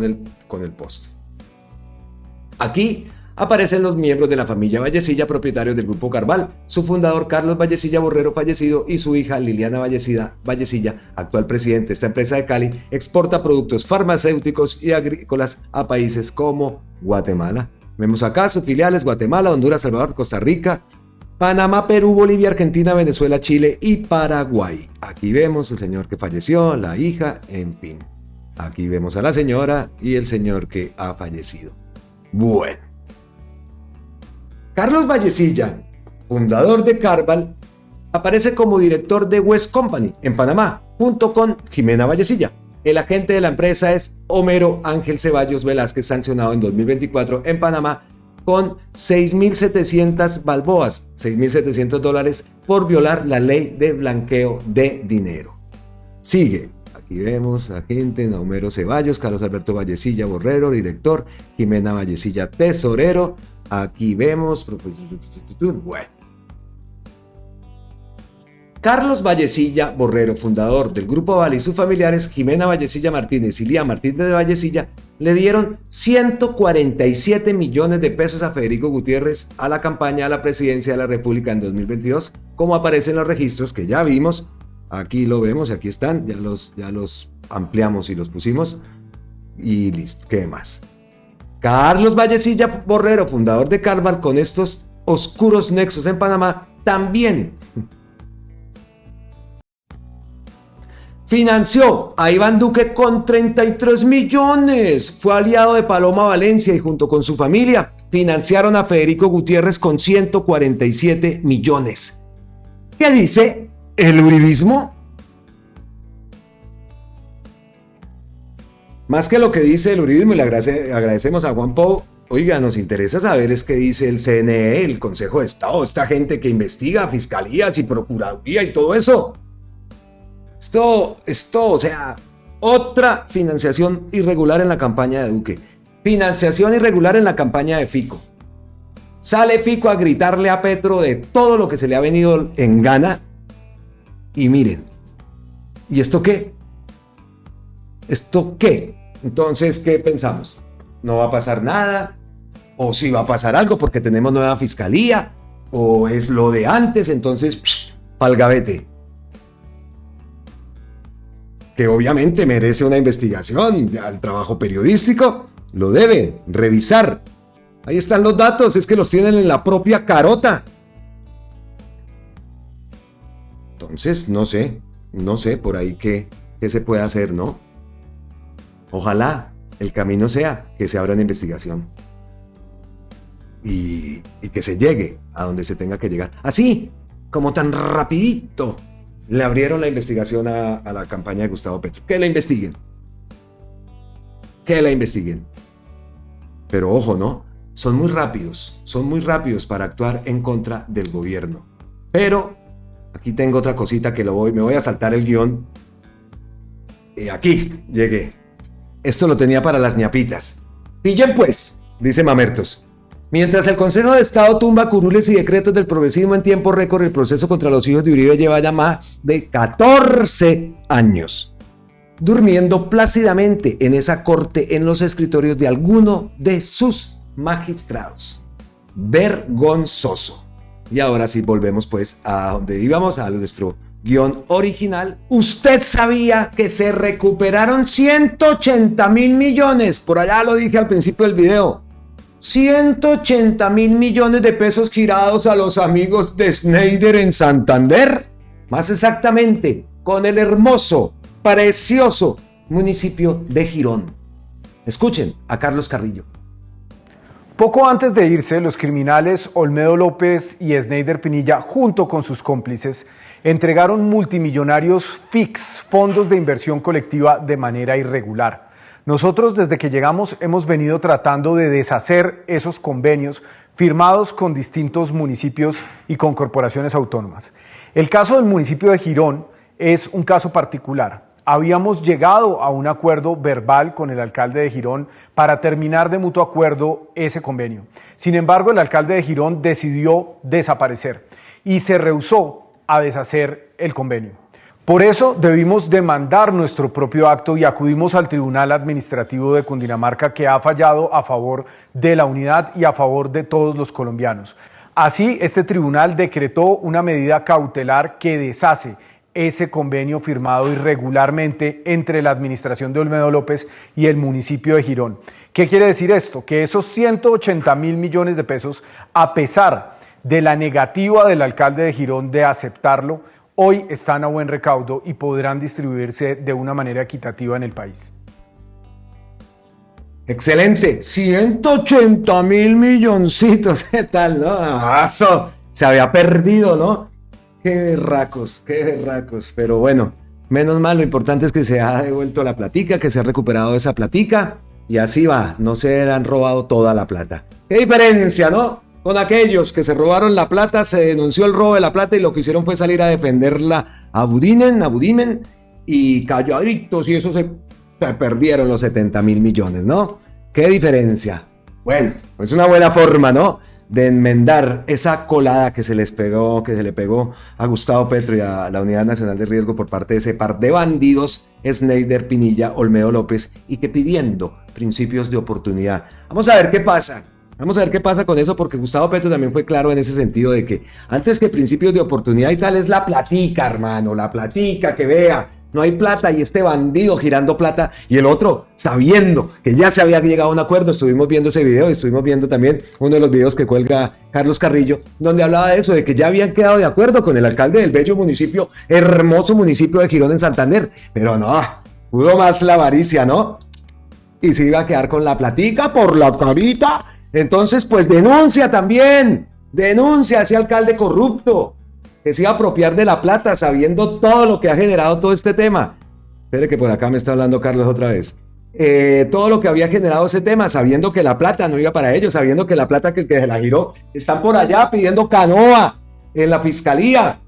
A: el post. Aquí aparecen los miembros de la familia Vallecilla, propietarios del Grupo Carval, su fundador Carlos Vallecilla Borrero, fallecido, y su hija Liliana Vallecilla, actual presidente. Esta empresa de Cali exporta productos farmacéuticos y agrícolas a países como Guatemala. Vemos acá sus filiales: Guatemala, Honduras, Salvador, Costa Rica, Panamá, Perú, Bolivia, Argentina, Venezuela, Chile y Paraguay. Aquí vemos el señor que falleció, la hija, en fin. Aquí vemos a la señora y el señor que ha fallecido. Bueno. Carlos Vallecilla, fundador de Carval, aparece como director de West Company en Panamá, junto con Jimena Vallecilla. El agente de la empresa es Homero Ángel Ceballos Velázquez, sancionado en 2024 en Panamá con 6.700 balboas, $6.700, por violar la ley de blanqueo de dinero. Sigue. Aquí vemos a gente: Homero Ceballos, Carlos Alberto Vallecilla Borrero, director, Jimena Vallecilla, tesorero. Aquí vemos, bueno. Carlos Vallecilla Borrero, fundador del Grupo Aval, y sus familiares, Jimena Vallecilla Martínez y Lía Martínez de Vallecilla, le dieron 147 millones de pesos a Federico Gutiérrez a la campaña a la presidencia de la República en 2022, como aparece en los registros que ya vimos. Aquí lo vemos, aquí están, ya los ampliamos y los pusimos, y listo. ¿Qué más? Carlos Vallecilla Borrero, fundador de Carval, con estos oscuros nexos en Panamá, también financió a Iván Duque con 33 millones. Fue aliado de Paloma Valencia y junto con su familia financiaron a Federico Gutiérrez con 147 millones. ¿Qué dice el uribismo? Más que lo que dice el uribismo, y le agradecemos a Juan Pau, oiga, nos interesa saber es qué dice el CNE, el Consejo de Estado, esta gente que investiga, fiscalías y procuraduría y todo eso. Esto, o sea, otra financiación irregular en la campaña de Duque. Financiación irregular en la campaña de Fico. Sale Fico a gritarle a Petro de todo lo que se le ha venido en gana. Y miren, ¿y esto qué? ¿Esto qué? Entonces, ¿qué pensamos? ¿No va a pasar nada? ¿O sí va a pasar algo porque tenemos nueva fiscalía? ¿O es lo de antes? Entonces, pa'l gavete. Que obviamente merece una investigación, al trabajo periodístico, lo debe revisar. Ahí están los datos, es que los tienen en la propia carota. Entonces, no sé por ahí qué se puede hacer, ¿no? Ojalá el camino sea que se abra una investigación y que se llegue a donde se tenga que llegar. Así, como tan rapidito, le abrieron la investigación a la campaña de Gustavo Petro. Que la investiguen. Pero ojo, ¿no? Son muy rápidos para actuar en contra del gobierno. Pero aquí tengo otra cosita que me voy a saltar el guión. Aquí llegué. Esto lo tenía para las ñapitas. Pillen pues, dice Mamertos. Mientras el Consejo de Estado tumba curules y decretos del progresismo en tiempo récord, el proceso contra los hijos de Uribe lleva ya más de 14 años, durmiendo plácidamente en esa corte en los escritorios de alguno de sus magistrados. Vergonzoso. Y ahora sí volvemos pues a donde íbamos, a nuestro guión original. ¿Usted sabía que se recuperaron 180.000 millones? Por allá lo dije al principio del video. 180.000 millones de pesos girados a los amigos de Schneider en Santander. Más exactamente, con el hermoso, precioso municipio de Girón. Escuchen a Carlos Carrillo.
D: Poco antes de irse, los criminales Olmedo López y Schneider Pinilla, junto con sus cómplices, entregaron multimillonarios FICs, fondos de inversión colectiva, de manera irregular. Nosotros, desde que llegamos, hemos venido tratando de deshacer esos convenios firmados con distintos municipios y con corporaciones autónomas. El caso del municipio de Girón es un caso particular. Habíamos llegado a un acuerdo verbal con el alcalde de Girón para terminar de mutuo acuerdo ese convenio. Sin embargo, el alcalde de Girón decidió desaparecer y se rehusó a deshacer el convenio. Por eso debimos demandar nuestro propio acto y acudimos al Tribunal Administrativo de Cundinamarca, que ha fallado a favor de la unidad y a favor de todos los colombianos. Así, este tribunal decretó una medida cautelar que deshace ese convenio firmado irregularmente entre la administración de Olmedo López y el municipio de Girón. ¿Qué quiere decir esto? Que esos 180.000 millones de pesos, a pesar de la negativa del alcalde de Girón de aceptarlo, hoy están a buen recaudo y podrán distribuirse de una manera equitativa en el país.
A: Excelente, 180.000 milloncitos, ¿qué tal, no? Eso se había perdido, ¿no? Qué berracos, pero bueno, menos mal, lo importante es que se ha devuelto la platica, que se ha recuperado esa platica, y así va, no se han robado toda la plata. ¿Qué diferencia, no? Con aquellos que se robaron la plata, se denunció el robo de la plata y lo que hicieron fue salir a defenderla a Budimen, y calladitos, y eso se perdieron los 70.000 millones, ¿no? ¿Qué diferencia? Bueno, pues una buena forma, ¿no?, de enmendar esa colada que se le pegó a Gustavo Petro y a la Unidad Nacional de Riesgo por parte de ese par de bandidos, Sneider Pinilla, Olmedo López, y que pidiendo principios de oportunidad. Vamos a ver qué pasa. Vamos a ver qué pasa con eso, porque Gustavo Petro también fue claro en ese sentido de que antes que principios de oportunidad y tal es la platica, hermano, la platica, que vea, no hay plata y este bandido girando plata y el otro sabiendo que ya se había llegado a un acuerdo. Estuvimos viendo ese video y estuvimos viendo también uno de los videos que cuelga Carlos Carrillo, donde hablaba de eso, de que ya habían quedado de acuerdo con el alcalde del bello municipio, hermoso municipio de Girón en Santander, pero no, pudo más la avaricia, ¿no? Y se iba a quedar con la platica por la carita. Entonces, pues denuncia también, denuncia a ese alcalde corrupto que se iba a apropiar de la plata sabiendo todo lo que ha generado todo este tema. Espere que por acá me está hablando Carlos otra vez. Todo lo que había generado ese tema, sabiendo que la plata no iba para ellos, sabiendo que la plata que se la giró, están por allá pidiendo canoa en la fiscalía,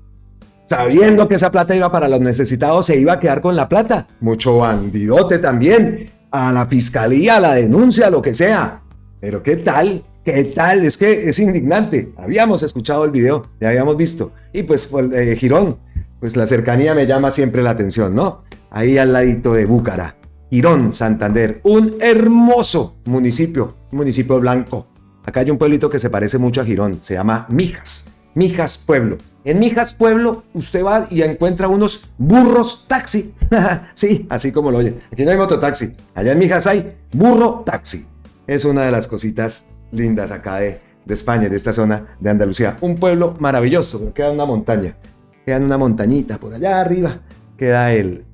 A: sabiendo que esa plata iba para los necesitados, se iba a quedar con la plata. Mucho bandidote también, a la fiscalía, a la denuncia, lo que sea. Pero ¿qué tal? ¿Qué tal? Es que es indignante. Habíamos escuchado el video, ya habíamos visto. Y pues Girón, pues la cercanía me llama siempre la atención, ¿no? Ahí al ladito de Búcara. Girón, Santander, un hermoso municipio, un municipio blanco. Acá hay un pueblito que se parece mucho a Girón, se llama Mijas, Mijas Pueblo. En Mijas Pueblo usted va y encuentra unos burros taxi. Sí, así como lo oyen. Aquí no hay mototaxi, allá en Mijas hay burro taxi. Es una de las cositas lindas acá de España, de esta zona de Andalucía. Un pueblo maravilloso, pero queda una montaña, queda en una montañita por allá arriba, queda el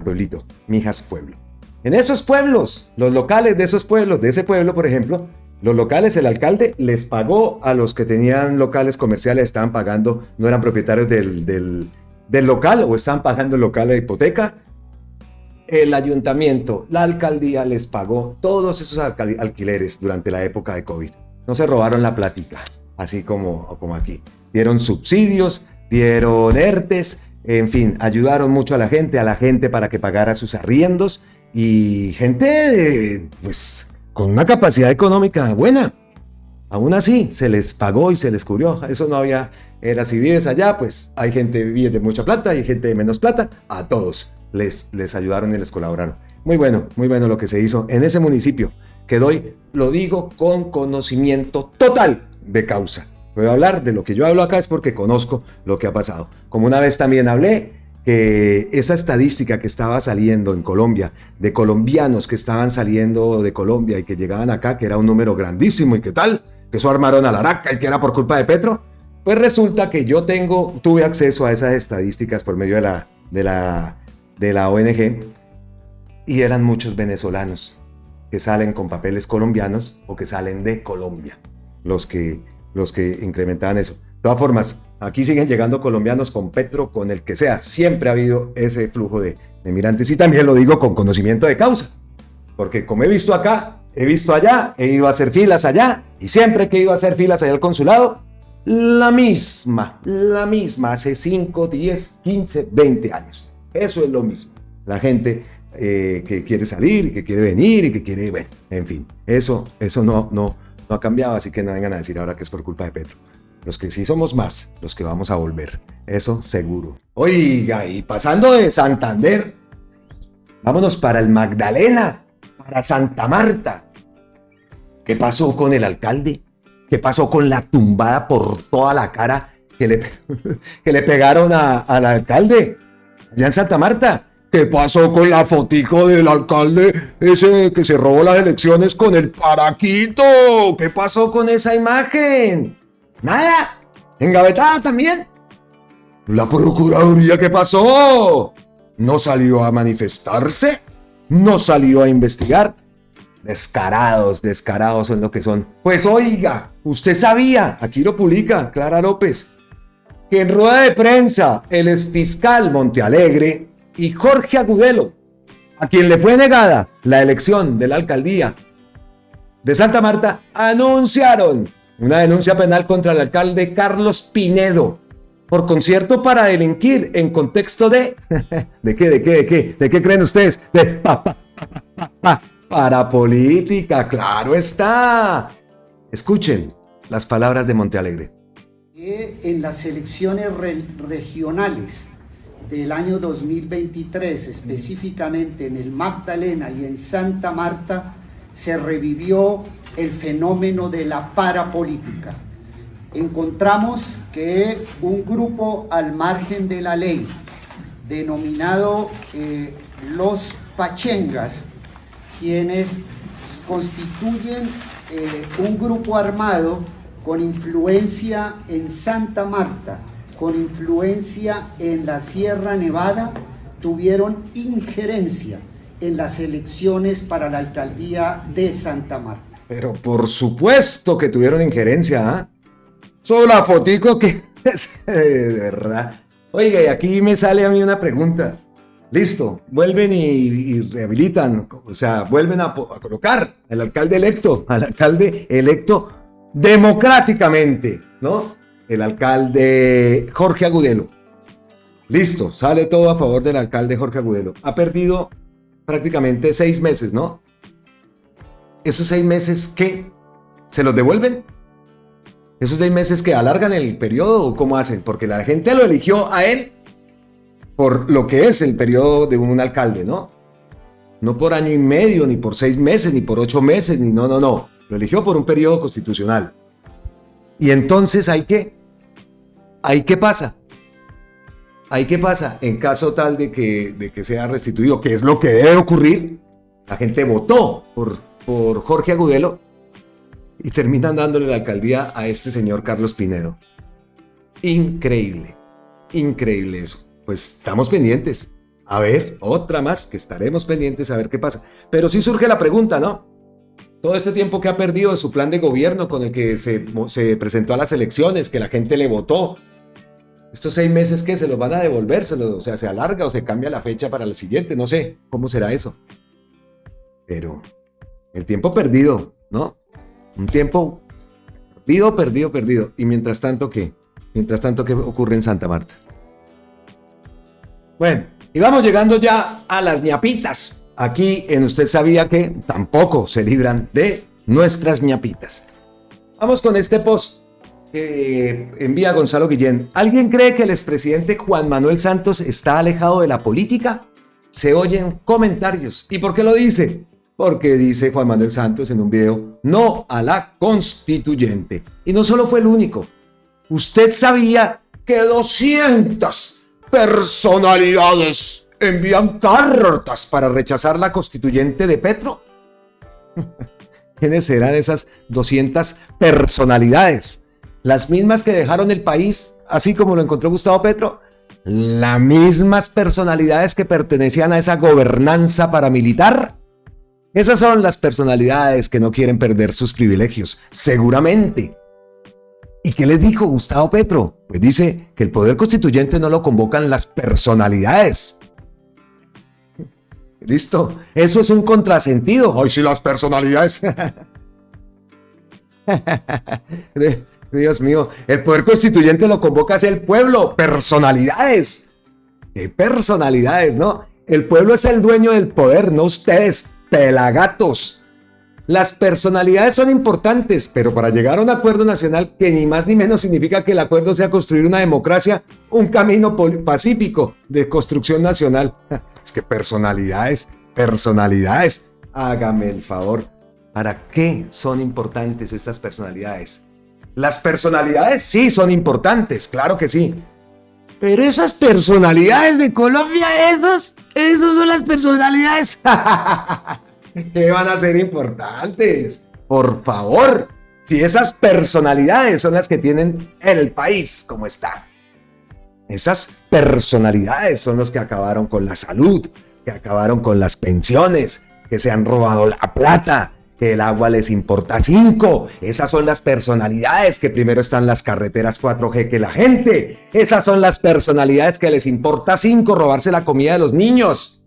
A: pueblito, Mijas Pueblo. En esos pueblos, los locales de esos pueblos, de ese pueblo por ejemplo, los locales, el alcalde les pagó a los que tenían locales comerciales, estaban pagando, no eran propietarios del local o estaban pagando el local de hipoteca. El ayuntamiento, la alcaldía les pagó todos esos alquileres durante la época de COVID. No se robaron la plática, así como aquí. Dieron subsidios, dieron ERTES, en fin, ayudaron mucho a la gente para que pagara sus arriendos y gente pues con una capacidad económica buena. Aún así, se les pagó y se les cubrió. Eso no había, era si vives allá, pues hay gente que vive de mucha plata y gente de menos plata, a todos les ayudaron y les colaboraron. Muy bueno lo que se hizo en ese municipio, que lo digo con conocimiento total de causa. Puedo hablar de lo que yo hablo acá es porque conozco lo que ha pasado. Como una vez también hablé que esa estadística que estaba saliendo en Colombia, de colombianos que estaban saliendo de Colombia y que llegaban acá, que era un número grandísimo y que tal, que eso armaron a la araca y que era por culpa de Petro, pues resulta que yo tuve acceso a esas estadísticas por medio de la ONG, y eran muchos venezolanos que salen con papeles colombianos o que salen de Colombia, los que incrementaban eso. De todas formas, aquí siguen llegando colombianos con Petro, con el que sea. Siempre ha habido ese flujo de migrantes y también lo digo con conocimiento de causa, porque como he visto acá, he visto allá, he ido a hacer filas allá y siempre que he ido a hacer filas allá al consulado, la misma, hace 5, 10, 15, 20 años. Eso es lo mismo. La gente que quiere salir, y que quiere venir y que quiere, bueno, en fin, eso no ha cambiado, así que no vengan a decir ahora que es por culpa de Petro. Los que sí somos más, los que vamos a volver. Eso seguro. Oiga, y pasando de Santander, vámonos para el Magdalena, para Santa Marta. ¿Qué pasó con el alcalde? ¿Qué pasó con la tumbada por toda la cara que le pegaron al alcalde allá en Santa Marta? ¿Qué pasó con la fotico del alcalde ese que se robó las elecciones con el paraquito? ¿Qué pasó con esa imagen? Nada. Engavetada también. La Procuraduría, ¿qué pasó? ¿No salió a manifestarse? ¿No salió a investigar? Descarados son lo que son. Pues oiga, usted sabía, aquí lo publica Clara López, que en rueda de prensa el exfiscal Montealegre y Jorge Agudelo, a quien le fue negada la elección de la alcaldía de Santa Marta, anunciaron una denuncia penal contra el alcalde Carlos Pinedo por concierto para delinquir en contexto de... ¿De qué? ¿De qué creen ustedes? De para política, claro está. Escuchen las palabras de Montealegre.
E: En las elecciones regionales del año 2023, específicamente en el Magdalena y en Santa Marta, se revivió el fenómeno de la parapolítica. Encontramos que un grupo al margen de la ley, denominado los pachengas, quienes constituyen un grupo armado con influencia en Santa Marta, con influencia en la Sierra Nevada, tuvieron injerencia en las elecciones para la alcaldía de Santa Marta.
A: Pero por supuesto que tuvieron injerencia, ¿eh? Solo la fotico que... de verdad. Oiga, y aquí me sale a mí una pregunta. Listo, vuelven y rehabilitan, o sea, vuelven a colocar al alcalde electo democráticamente, ¿no? El alcalde Jorge Agudelo. Listo, sale todo a favor del alcalde Jorge Agudelo. Ha perdido prácticamente 6 meses, ¿no? ¿Esos 6 meses qué? ¿Se los devuelven? ¿Esos 6 meses que alargan el periodo o cómo hacen? Porque la gente lo eligió a él por lo que es el periodo de un alcalde, ¿no? No por año y medio, ni por 6 meses, ni por 8 meses, ni no. Lo eligió por un periodo constitucional. Y entonces, ¿hay qué? ¿Hay qué pasa? ¿Hay qué pasa? En caso tal de que sea restituido, que es lo que debe ocurrir, la gente votó por Jorge Agudelo y terminan dándole la alcaldía a este señor Carlos Pinedo. Increíble eso. Pues estamos pendientes. A ver, otra más que estaremos pendientes a ver qué pasa. Pero sí surge la pregunta, ¿no? Todo este tiempo que ha perdido de su plan de gobierno con el que se presentó a las elecciones, que la gente le votó. Estos 6 meses, ¿qué? ¿Se los van a devolver? O sea, ¿se alarga o se cambia la fecha para la siguiente? No sé cómo será eso. Pero el tiempo perdido, ¿no? Un tiempo perdido. Y mientras tanto, ¿qué? ¿Qué ocurre en Santa Marta? Bueno, y vamos llegando ya a las ñapitas. Aquí en Usted Sabía Que tampoco se libran de nuestras ñapitas. Vamos con este post que envía Gonzalo Guillén. ¿Alguien cree que el expresidente Juan Manuel Santos está alejado de la política? Se oyen comentarios. ¿Y por qué lo dice? Porque dice Juan Manuel Santos en un video, no a la constituyente. Y no solo fue el único. ¿Usted sabía que 200 personalidades envían cartas para rechazar la constituyente de Petro? ¿Quiénes eran esas 200 personalidades? Las mismas que dejaron el país, así como lo encontró Gustavo Petro, las mismas personalidades que pertenecían a esa gobernanza paramilitar. Esas son las personalidades que no quieren perder sus privilegios, seguramente. ¿Y qué les dijo Gustavo Petro? Pues dice que el poder constituyente no lo convocan las personalidades. Listo, eso es un contrasentido. Ay, sí, las personalidades. Dios mío, el poder constituyente lo convoca es el pueblo, personalidades. ¿Qué personalidades, no? El pueblo es el dueño del poder, no ustedes, pelagatos. Las personalidades son importantes, pero para llegar a un acuerdo nacional que ni más ni menos significa que el acuerdo sea construir una democracia, un camino pacífico de construcción nacional. Es que personalidades, hágame el favor. ¿Para qué son importantes estas personalidades? Las personalidades sí son importantes, claro que sí. Pero esas personalidades de Colombia, esos son las personalidades. ¿Qué van a ser importantes? Por favor, si esas personalidades son las que tienen el país como está. Esas personalidades son los que acabaron con la salud, que acabaron con las pensiones, que se han robado la plata, que el agua les importa 5. Esas son las personalidades que primero están las carreteras 4G que la gente. Esas son las personalidades que les importa 5 robarse la comida de los niños,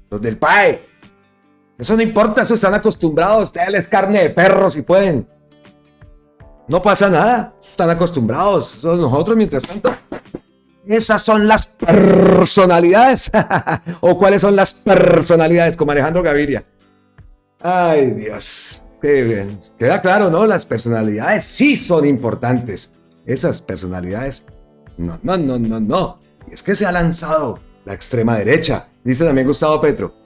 A: los del PAE. Eso no importa, eso están acostumbrados. Denles carne de perro si pueden. No pasa nada, están acostumbrados. Eso nosotros, mientras tanto. Esas son las personalidades. ¿O cuáles son las personalidades? Como Alejandro Gaviria. Ay, Dios. Qué bien. Queda claro, ¿no? Las personalidades sí son importantes. Esas personalidades. No. Es que se ha lanzado la extrema derecha. Dice también Gustavo Petro.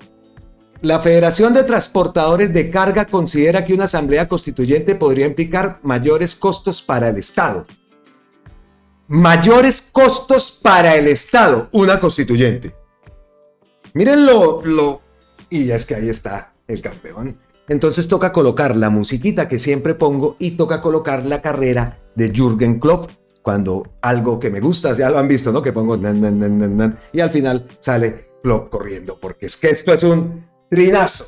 A: La Federación de Transportadores de Carga considera que una asamblea constituyente podría implicar mayores costos para el Estado. Mayores costos para el Estado, una constituyente. Mírenlo. Y es que ahí está el campeón. Entonces toca colocar la musiquita que siempre pongo y toca colocar la carrera de Jürgen Klopp. Cuando algo que me gusta, ya lo han visto, ¿no? Que pongo y al final sale Klopp corriendo, porque es que esto es un trinazo.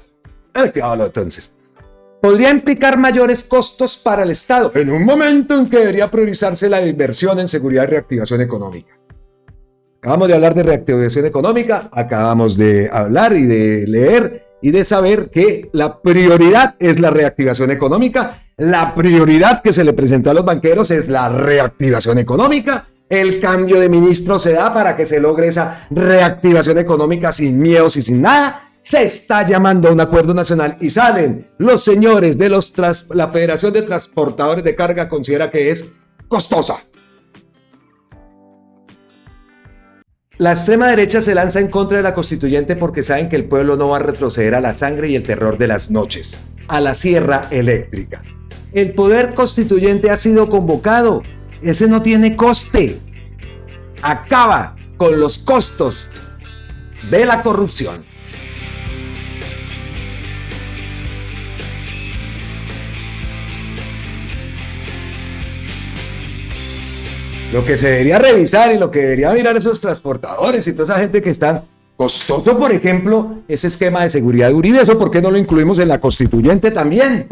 A: ¿Qué hablo entonces? Podría implicar mayores costos para el Estado en un momento en que debería priorizarse la inversión en seguridad y reactivación económica. Acabamos de hablar de reactivación económica, acabamos de hablar y de leer y de saber que la prioridad es la reactivación económica. La prioridad que se le presentó a los banqueros es la reactivación económica. El cambio de ministro se da para que se logre esa reactivación económica sin miedos y sin nada. Se está llamando a un acuerdo nacional y salen los señores de la Federación de Transportadores de Carga considera que es costosa. La extrema derecha se lanza en contra de la constituyente porque saben que el pueblo no va a retroceder a la sangre y el terror de las noches, a la sierra eléctrica. El poder constituyente ha sido convocado. Ese no tiene coste. Acaba con los costos de la corrupción. Lo que se debería revisar y lo que debería mirar esos transportadores y toda esa gente que están costoso, por ejemplo, ese esquema de seguridad de Uribe, ¿eso por qué no lo incluimos en la constituyente también?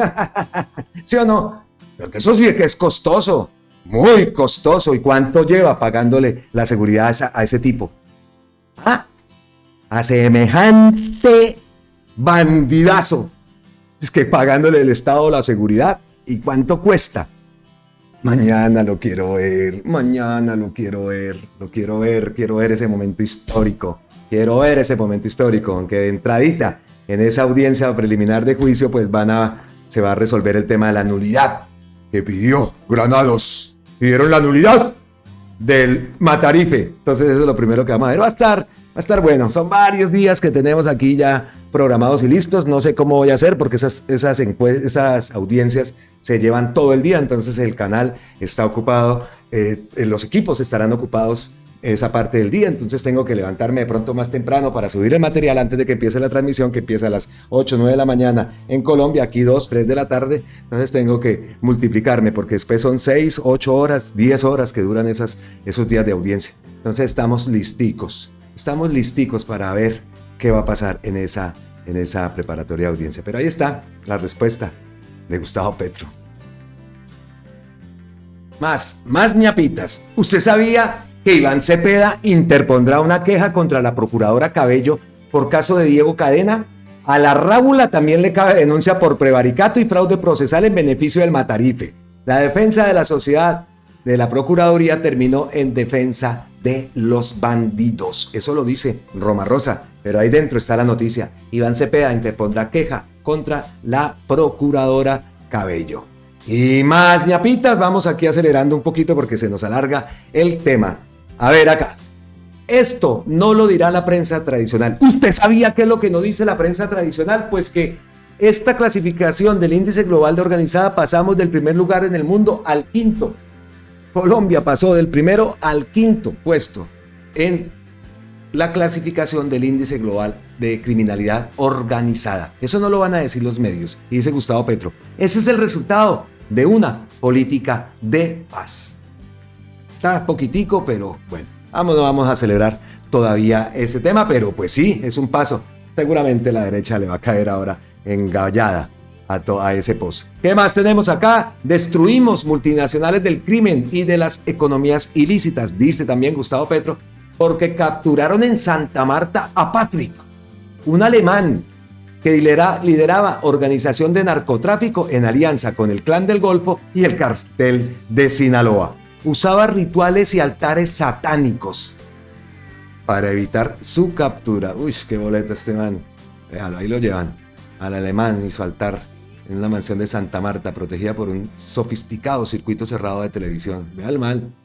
A: ¿Sí o no? Porque eso sí que es costoso, muy costoso. ¿Y cuánto lleva pagándole la seguridad a ese tipo? A semejante bandidazo. Es que pagándole el Estado la seguridad. ¿Y cuánto cuesta? Mañana lo quiero ver, quiero ver ese momento histórico, aunque de entradita en esa audiencia preliminar de juicio pues se va a resolver el tema de la nulidad que pidió Granados, pidieron la nulidad del Matarife, entonces eso es lo primero que vamos a ver, va a estar bueno, son varios días que tenemos aquí ya programados y listos, no sé cómo voy a hacer porque esas audiencias se llevan todo el día, entonces el canal está ocupado, los equipos estarán ocupados esa parte del día, entonces tengo que levantarme de pronto más temprano para subir el material antes de que empiece la transmisión, que empieza a las 8, 9 de la mañana en Colombia, aquí 2, 3 de la tarde, entonces tengo que multiplicarme porque después son 6, 8 horas, 10 horas que duran esos días de audiencia, entonces estamos listicos para ver qué va a pasar en esa preparatoria de audiencia, pero ahí está la respuesta de Gustavo Petro. Más ñapitas. ¿Usted sabía que Iván Cepeda interpondrá una queja contra la procuradora Cabello por caso de Diego Cadena? A la Rábula también le cabe denuncia por prevaricato y fraude procesal en beneficio del Matarife. La defensa de la sociedad de la Procuraduría terminó en defensa de los bandidos. Eso lo dice Roma Rosa. pero ahí dentro está la noticia. Iván Cepeda interpondrá queja contra la procuradora Cabello. Y más ñapitas, vamos aquí acelerando un poquito porque se nos alarga el tema. A ver acá, esto no lo dirá la prensa tradicional. ¿Usted sabía qué es lo que no dice la prensa tradicional? Pues que esta clasificación del índice global de organizada pasamos del primer lugar en el mundo al quinto. Colombia pasó del primero al quinto puesto en la clasificación del índice global de criminalidad organizada. Eso no lo van a decir los medios, y dice Gustavo Petro. Ese es el resultado de una política de paz. Está poquitico, pero bueno, no vamos a celebrar todavía ese tema, pero pues sí, es un paso. Seguramente la derecha le va a caer ahora engallada a ese pozo. ¿Qué más tenemos acá? Destruimos multinacionales del crimen y de las economías ilícitas, dice también Gustavo Petro, porque capturaron en Santa Marta a Patrick, un alemán que lideraba organización de narcotráfico en alianza con el Clan del Golfo y el Cartel de Sinaloa. Usaba rituales y altares satánicos para evitar su captura. Uy, qué boleta este man. Véalo, ahí lo llevan al alemán y su altar en una mansión de Santa Marta, protegida por un sofisticado circuito cerrado de televisión. Vea el man.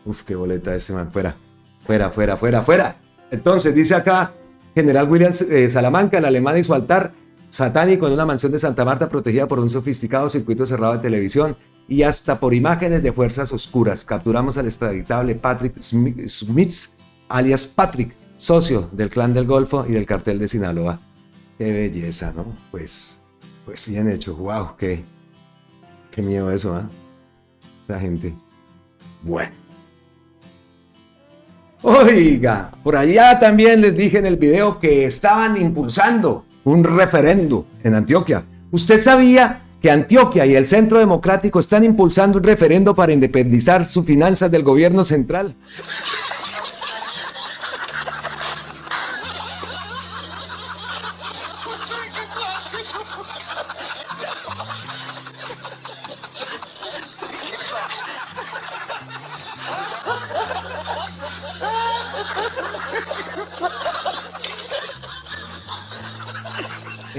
A: Uf, qué boleta este man. Fuera. Entonces dice acá, General William Salamanca, el alemán y su altar satánico en una mansión de Santa Marta protegida por un sofisticado circuito cerrado de televisión y hasta por imágenes de fuerzas oscuras. Capturamos al extraditable Patrick Smith, alias Patrick, socio del Clan del Golfo y del Cartel de Sinaloa. Qué belleza, ¿no? Pues bien hecho. Wow, qué miedo eso, ¿eh? La gente. Bueno. Oiga, por allá también les dije en el video que estaban impulsando un referendo en Antioquia. ¿Usted sabía que Antioquia y el Centro Democrático están impulsando un referendo para independizar sus finanzas del gobierno central?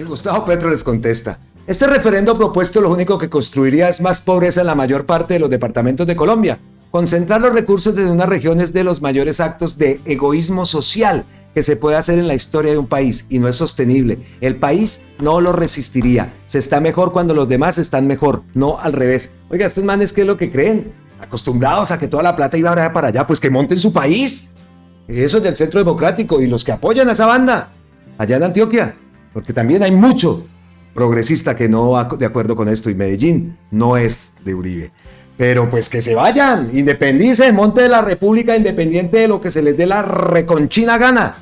A: Gustavo Petro les contesta: este referendo propuesto lo único que construiría es más pobreza en la mayor parte de los departamentos de Colombia. Concentrar los recursos desde unas regiones de los mayores actos de egoísmo social que se puede hacer en la historia de un país y no es sostenible. El país no lo resistiría. Se está mejor cuando los demás están mejor, no al revés. Oiga, estos manes, ¿qué es lo que creen? Acostumbrados a que toda la plata iba para allá, pues que monten su país. Eso es del Centro Democrático y los que apoyan a esa banda allá en Antioquia. Porque también hay mucho progresista que no va de acuerdo con esto y Medellín no es de Uribe. Pero pues que se vayan, independicen, monte la república independiente de lo que se les dé la reconchina gana.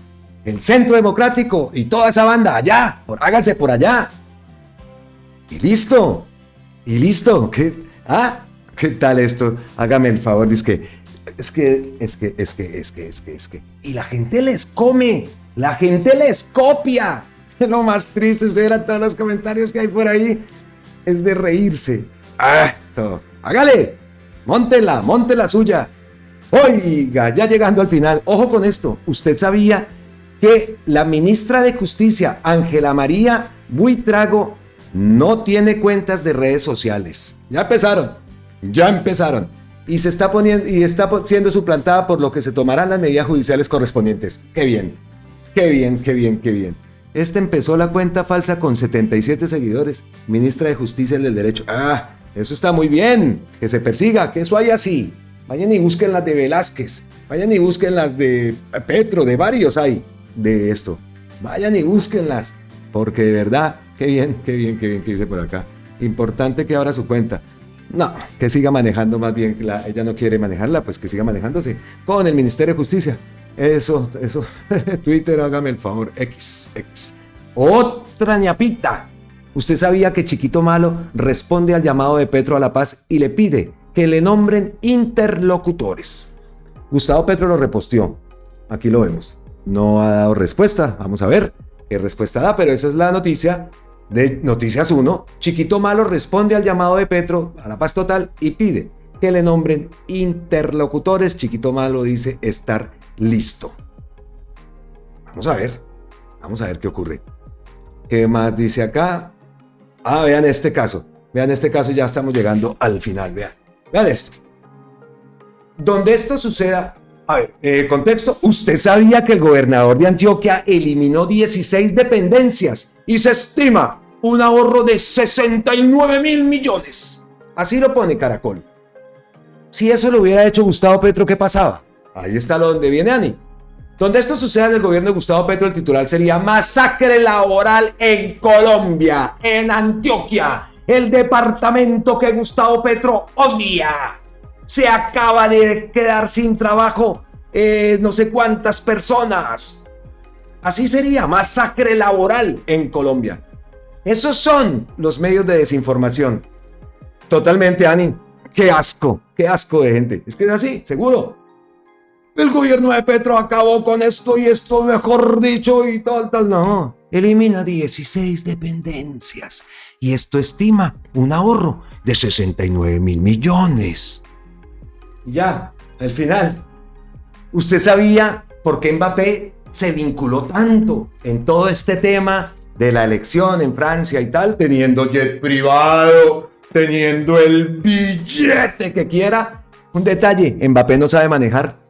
A: El Centro Democrático y toda esa banda allá, háganse por allá. Y listo. ¿Qué tal esto? Hágame el favor, es que. Y la gente les come, la gente les copia. Lo más triste, ustedes verán todos los comentarios que hay por ahí, es de reírse. Eso. Hágale, monte la suya. Oiga, ya llegando al final, ojo con esto. ¿Usted sabía que la ministra de Justicia, Ángela María Buitrago, no tiene cuentas de redes sociales? Ya empezaron. Y está siendo suplantada por lo que se tomarán las medidas judiciales correspondientes. Qué bien. Esta empezó la cuenta falsa con 77 seguidores. Ministra de Justicia del Derecho. Eso está muy bien. Que se persiga, que eso hay así. Vayan y busquen las de Velázquez. Vayan y busquen las de Petro, de varios hay de esto. Vayan y búsquenlas. Porque de verdad, qué bien que dice por acá. Importante que abra su cuenta. No, que siga manejando más bien. Ella no quiere manejarla, pues que siga manejándose con el Ministerio de Justicia. Eso, Twitter, hágame el favor, X. Otra ñapita. ¿Usted sabía que Chiquito Malo responde al llamado de Petro a la paz y le pide que le nombren interlocutores? Gustavo Petro lo reposteó. Aquí lo vemos. No ha dado respuesta. Vamos a ver qué respuesta da, pero esa es la noticia de Noticias 1. Chiquito Malo responde al llamado de Petro a la paz total y pide que le nombren interlocutores. Chiquito Malo dice estar listo. Vamos a ver. Vamos a ver qué ocurre. ¿Qué más dice acá? Ah, vean este caso. Vean este caso, ya estamos llegando al final. Vean esto. Donde esto suceda, a ver, contexto, usted sabía que el gobernador de Antioquia eliminó 16 dependencias y se estima un ahorro de 69.000 millones. Así lo pone Caracol. Si eso lo hubiera hecho Gustavo Petro, ¿qué pasaba? Ahí está lo donde viene Ani. Donde esto suceda en el gobierno de Gustavo Petro, el titular sería masacre laboral en Colombia, en Antioquia, el departamento que Gustavo Petro odia. Se acaba de quedar sin trabajo no sé cuántas personas. Así sería, masacre laboral en Colombia. Esos son los medios de desinformación. Totalmente, Ani. Qué asco de gente. Es que es así, seguro. El gobierno de Petro acabó con esto y esto, mejor dicho, y tal. No, elimina 16 dependencias y esto estima un ahorro de 69.000 millones. Ya, al final, ¿usted sabía por qué Mbappé se vinculó tanto en todo este tema de la elección en Francia y tal, teniendo jet privado, teniendo el billete que quiera? Un detalle, Mbappé no sabe manejar.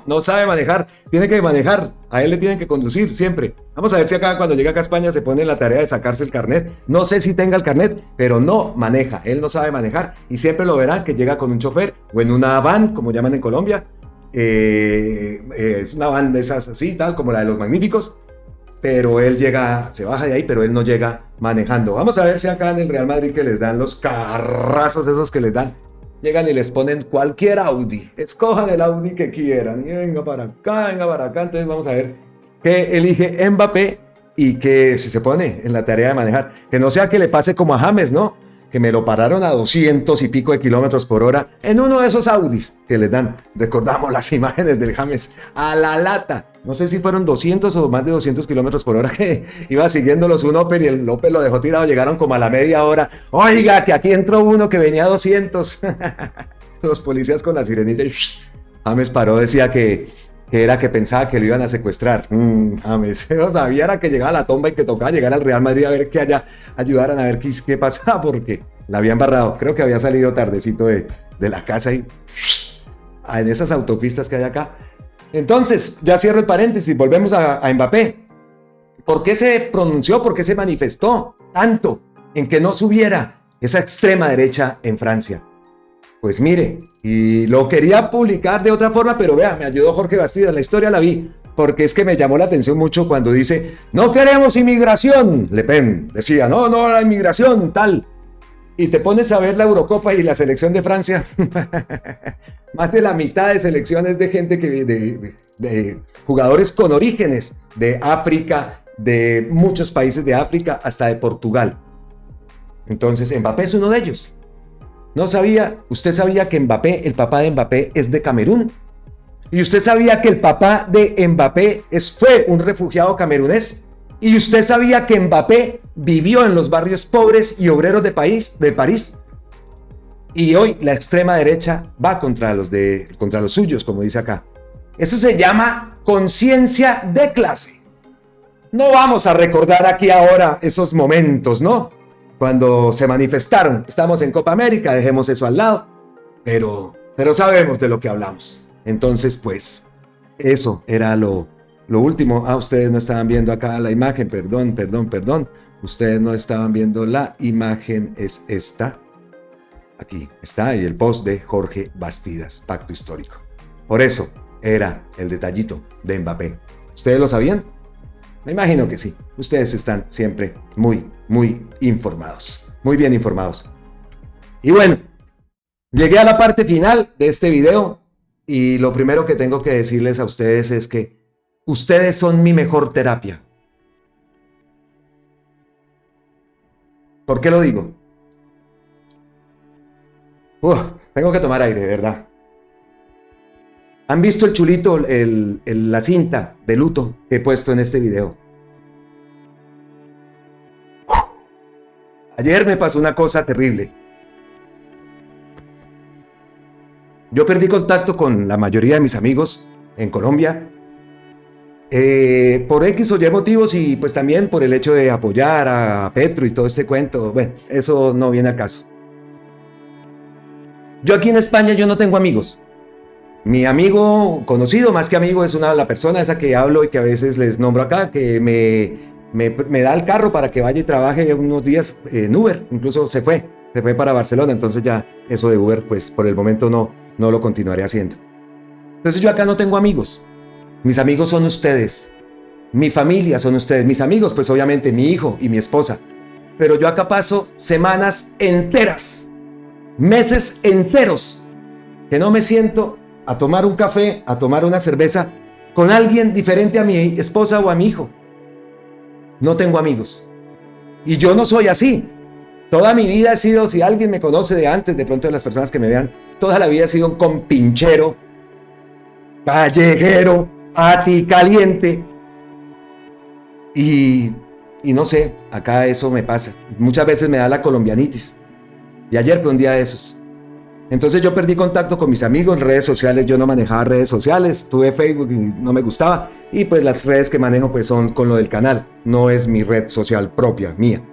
A: No sabe manejar, tiene que manejar, a él le tienen que conducir siempre. Vamos a ver si acá cuando llega acá a España se pone en la tarea de sacarse el carnet. No sé si tenga el carnet, pero no maneja, él no sabe manejar y siempre lo verán que llega con un chofer o en una van, como llaman en Colombia. Es una van de esas así, tal como la de los Magníficos, pero él llega, se baja de ahí, pero él no llega manejando. Vamos a ver si acá en el Real Madrid que les dan los carrazos esos que les dan, llegan y les ponen cualquier Audi, escojan el Audi que quieran y venga para acá, entonces vamos a ver qué elige Mbappé y que si se pone en la tarea de manejar, que no sea que le pase como a James, ¿no? Que me lo pararon a 200 y pico de kilómetros por hora en uno de esos Audis que les dan. Recordamos las imágenes del James a la lata. No sé si fueron 200 o más de 200 kilómetros por hora que iba siguiéndolos un Opel y el Opel lo dejó tirado. Llegaron como a la media hora. Oiga, que aquí entró uno que venía a 200. Los policías con la sirenita. James paró, decía que era que pensaba que lo iban a secuestrar. James, no sabía era que llegaba a la tomba y que tocaba llegar al Real Madrid a ver que allá ayudaran a ver qué pasaba, porque la habían barrado. Creo que había salido tardecito de la casa y en esas autopistas que hay acá. Entonces, ya cierro el paréntesis, volvemos a Mbappé. ¿Por qué se pronunció, por qué se manifestó tanto en que no subiera esa extrema derecha en Francia? Pues mire, y lo quería publicar de otra forma, pero vea, me ayudó Jorge Bastidas, la historia la vi, porque es que me llamó la atención mucho cuando dice, no queremos inmigración, Le Pen decía, no, la inmigración, tal. Y te pones a ver la Eurocopa y la selección de Francia, más de la mitad de selecciones de gente de jugadores con orígenes de África, de muchos países de África, hasta de Portugal. Entonces Mbappé es uno de ellos. No sabía, usted sabía que Mbappé, el papá de Mbappé es de Camerún. Y usted sabía que el papá de Mbappé fue un refugiado camerunés. Y usted sabía que Mbappé vivió en los barrios pobres y obreros de París. Y hoy la extrema derecha va contra los suyos, como dice acá. Eso se llama conciencia de clase. No vamos a recordar aquí ahora esos momentos, ¿no? Cuando se manifestaron, estamos en Copa América, dejemos eso al lado, pero sabemos de lo que hablamos. Entonces, pues, eso era lo último. Ustedes no estaban viendo acá la imagen, perdón. Ustedes no estaban viendo la imagen, es esta. Aquí está, y el post de Jorge Bastidas, Pacto Histórico. Por eso era el detallito de Mbappé. ¿Ustedes lo sabían? Me imagino que sí. Ustedes están siempre muy informados. Muy bien informados. Y bueno, llegué a la parte final de este video y lo primero que tengo que decirles a ustedes es que ustedes son mi mejor terapia. ¿Por qué lo digo? Tengo que tomar aire, de verdad. ¿Han visto el chulito, la cinta de luto que he puesto en este video? Ayer me pasó una cosa terrible. Yo perdí contacto con la mayoría de mis amigos en Colombia por X o Y motivos y pues también por el hecho de apoyar a Petro y todo este cuento. Bueno, eso no viene al caso. Yo aquí en España yo no tengo amigos. Mi amigo conocido, más que amigo, es la persona esa que hablo y que a veces les nombro acá, que me da el carro para que vaya y trabaje unos días en Uber. Incluso se fue para Barcelona, entonces ya eso de Uber pues por el momento no lo continuaré haciendo. Entonces yo acá no tengo amigos. Mis amigos son ustedes. Mi familia son ustedes. Mis amigos pues obviamente mi hijo y mi esposa. Pero yo acá paso semanas enteras, meses enteros, que no me siento a tomar un café, a tomar una cerveza con alguien diferente a mi esposa o a mi hijo. No tengo amigos. Y yo no soy así. Toda mi vida he sido, si alguien me conoce de antes, de pronto de las personas que me vean, toda la vida he sido un compinchero, callejero, caliente. Y no sé, acá eso me pasa. Muchas veces me da la colombianitis. Y ayer fue un día de esos. Entonces yo perdí contacto con mis amigos en redes sociales. Yo no manejaba redes sociales, tuve Facebook y no me gustaba. Y pues las redes que manejo pues son con lo del canal. No es mi red social propia, mía.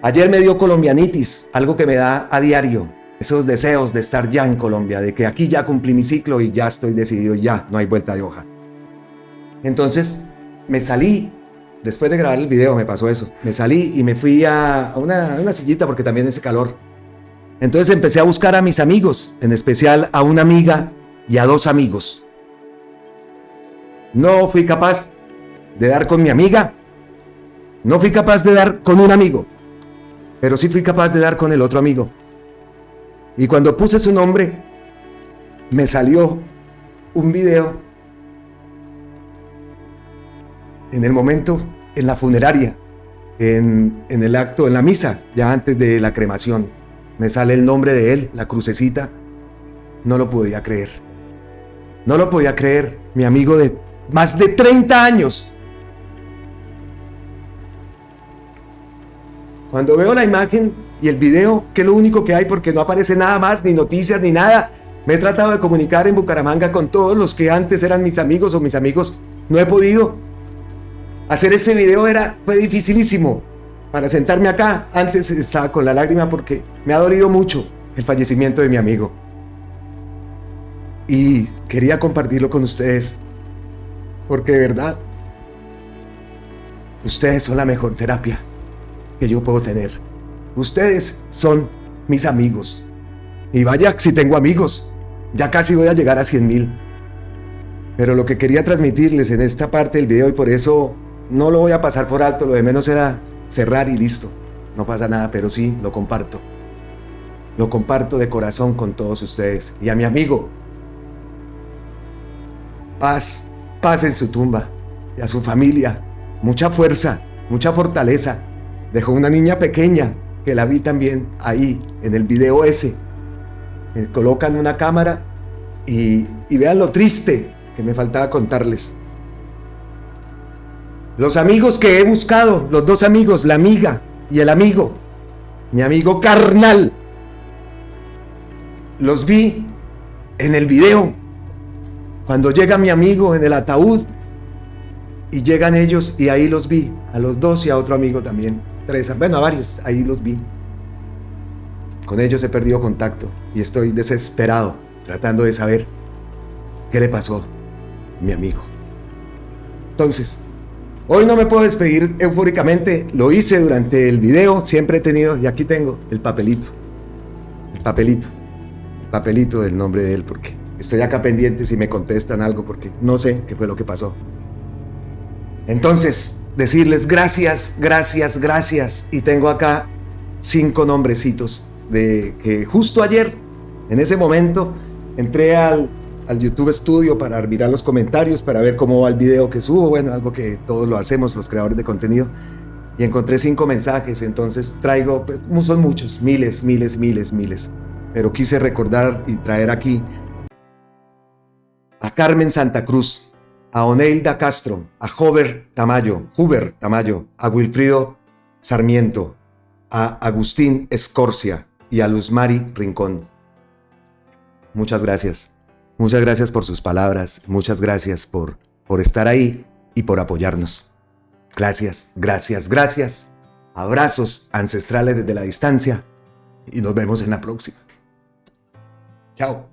A: Ayer me dio colombianitis, algo que me da a diario. Esos deseos de estar ya en Colombia, de que aquí ya cumplí mi ciclo y ya estoy decidido, ya no hay vuelta de hoja. Entonces me salí, después de grabar el video me pasó eso. Me salí y me fui a una sillita porque también hace calor. Entonces empecé a buscar a mis amigos, en especial a una amiga y a 2 amigos. No fui capaz de dar con mi amiga, no fui capaz de dar con un amigo, pero sí fui capaz de dar con el otro amigo. Y cuando puse su nombre, me salió un video en el momento, en la funeraria, en el acto, en la misa, ya antes de la cremación. Me sale el nombre de él, la crucecita. No lo podía creer. No lo podía creer. Mi amigo de más de 30 años. Cuando veo la imagen y el video, que es lo único que hay porque no aparece nada más, ni noticias, ni nada. Me he tratado de comunicar en Bucaramanga con todos los que antes eran mis amigos o mis amigos. No he podido. Hacer este video fue dificilísimo. Para sentarme acá, antes estaba con la lágrima porque me ha dolido mucho el fallecimiento de mi amigo. Y quería compartirlo con ustedes, porque de verdad, ustedes son la mejor terapia que yo puedo tener. Ustedes son mis amigos. Y vaya, si tengo amigos, ya casi voy a llegar a 100,000. Pero lo que quería transmitirles en esta parte del video, y por eso no lo voy a pasar por alto, lo de menos era cerrar y listo, no pasa nada, pero sí, lo comparto de corazón con todos ustedes. Y a mi amigo, paz en su tumba, y a su familia, mucha fuerza, mucha fortaleza. Dejó una niña pequeña, que la vi también ahí, en el video ese. Me colocan una cámara y vean lo triste que me faltaba contarles. Los amigos que he buscado, los 2 amigos, la amiga y el amigo, mi amigo carnal, los vi en el video. Cuando llega mi amigo en el ataúd y llegan ellos y ahí los vi, a los 2 y a otro amigo también, 3, bueno, a varios, ahí los vi. Con ellos he perdido contacto y estoy desesperado tratando de saber qué le pasó a mi amigo. Entonces, hoy no me puedo despedir eufóricamente, lo hice durante el video, siempre he tenido, y aquí tengo el papelito del nombre de él, porque estoy acá pendiente si me contestan algo, porque no sé qué fue lo que pasó. Entonces, decirles gracias, y tengo acá 5 nombrecitos de que justo ayer, en ese momento, entré al YouTube Studio para mirar los comentarios, para ver cómo va el video que subo, bueno, algo que todos lo hacemos, los creadores de contenido, y encontré 5 mensajes. Entonces traigo, pues, son muchos, miles, pero quise recordar y traer aquí a Carmen Santa Cruz, a Oneilda Castro, a Huber Tamayo, a Wilfrido Sarmiento, a Agustín Escorcia y a Luzmari Rincón. Muchas gracias. Muchas gracias por sus palabras, muchas gracias por por estar ahí y por apoyarnos. Gracias, gracias, gracias. Abrazos ancestrales desde la distancia y nos vemos en la próxima. Chao.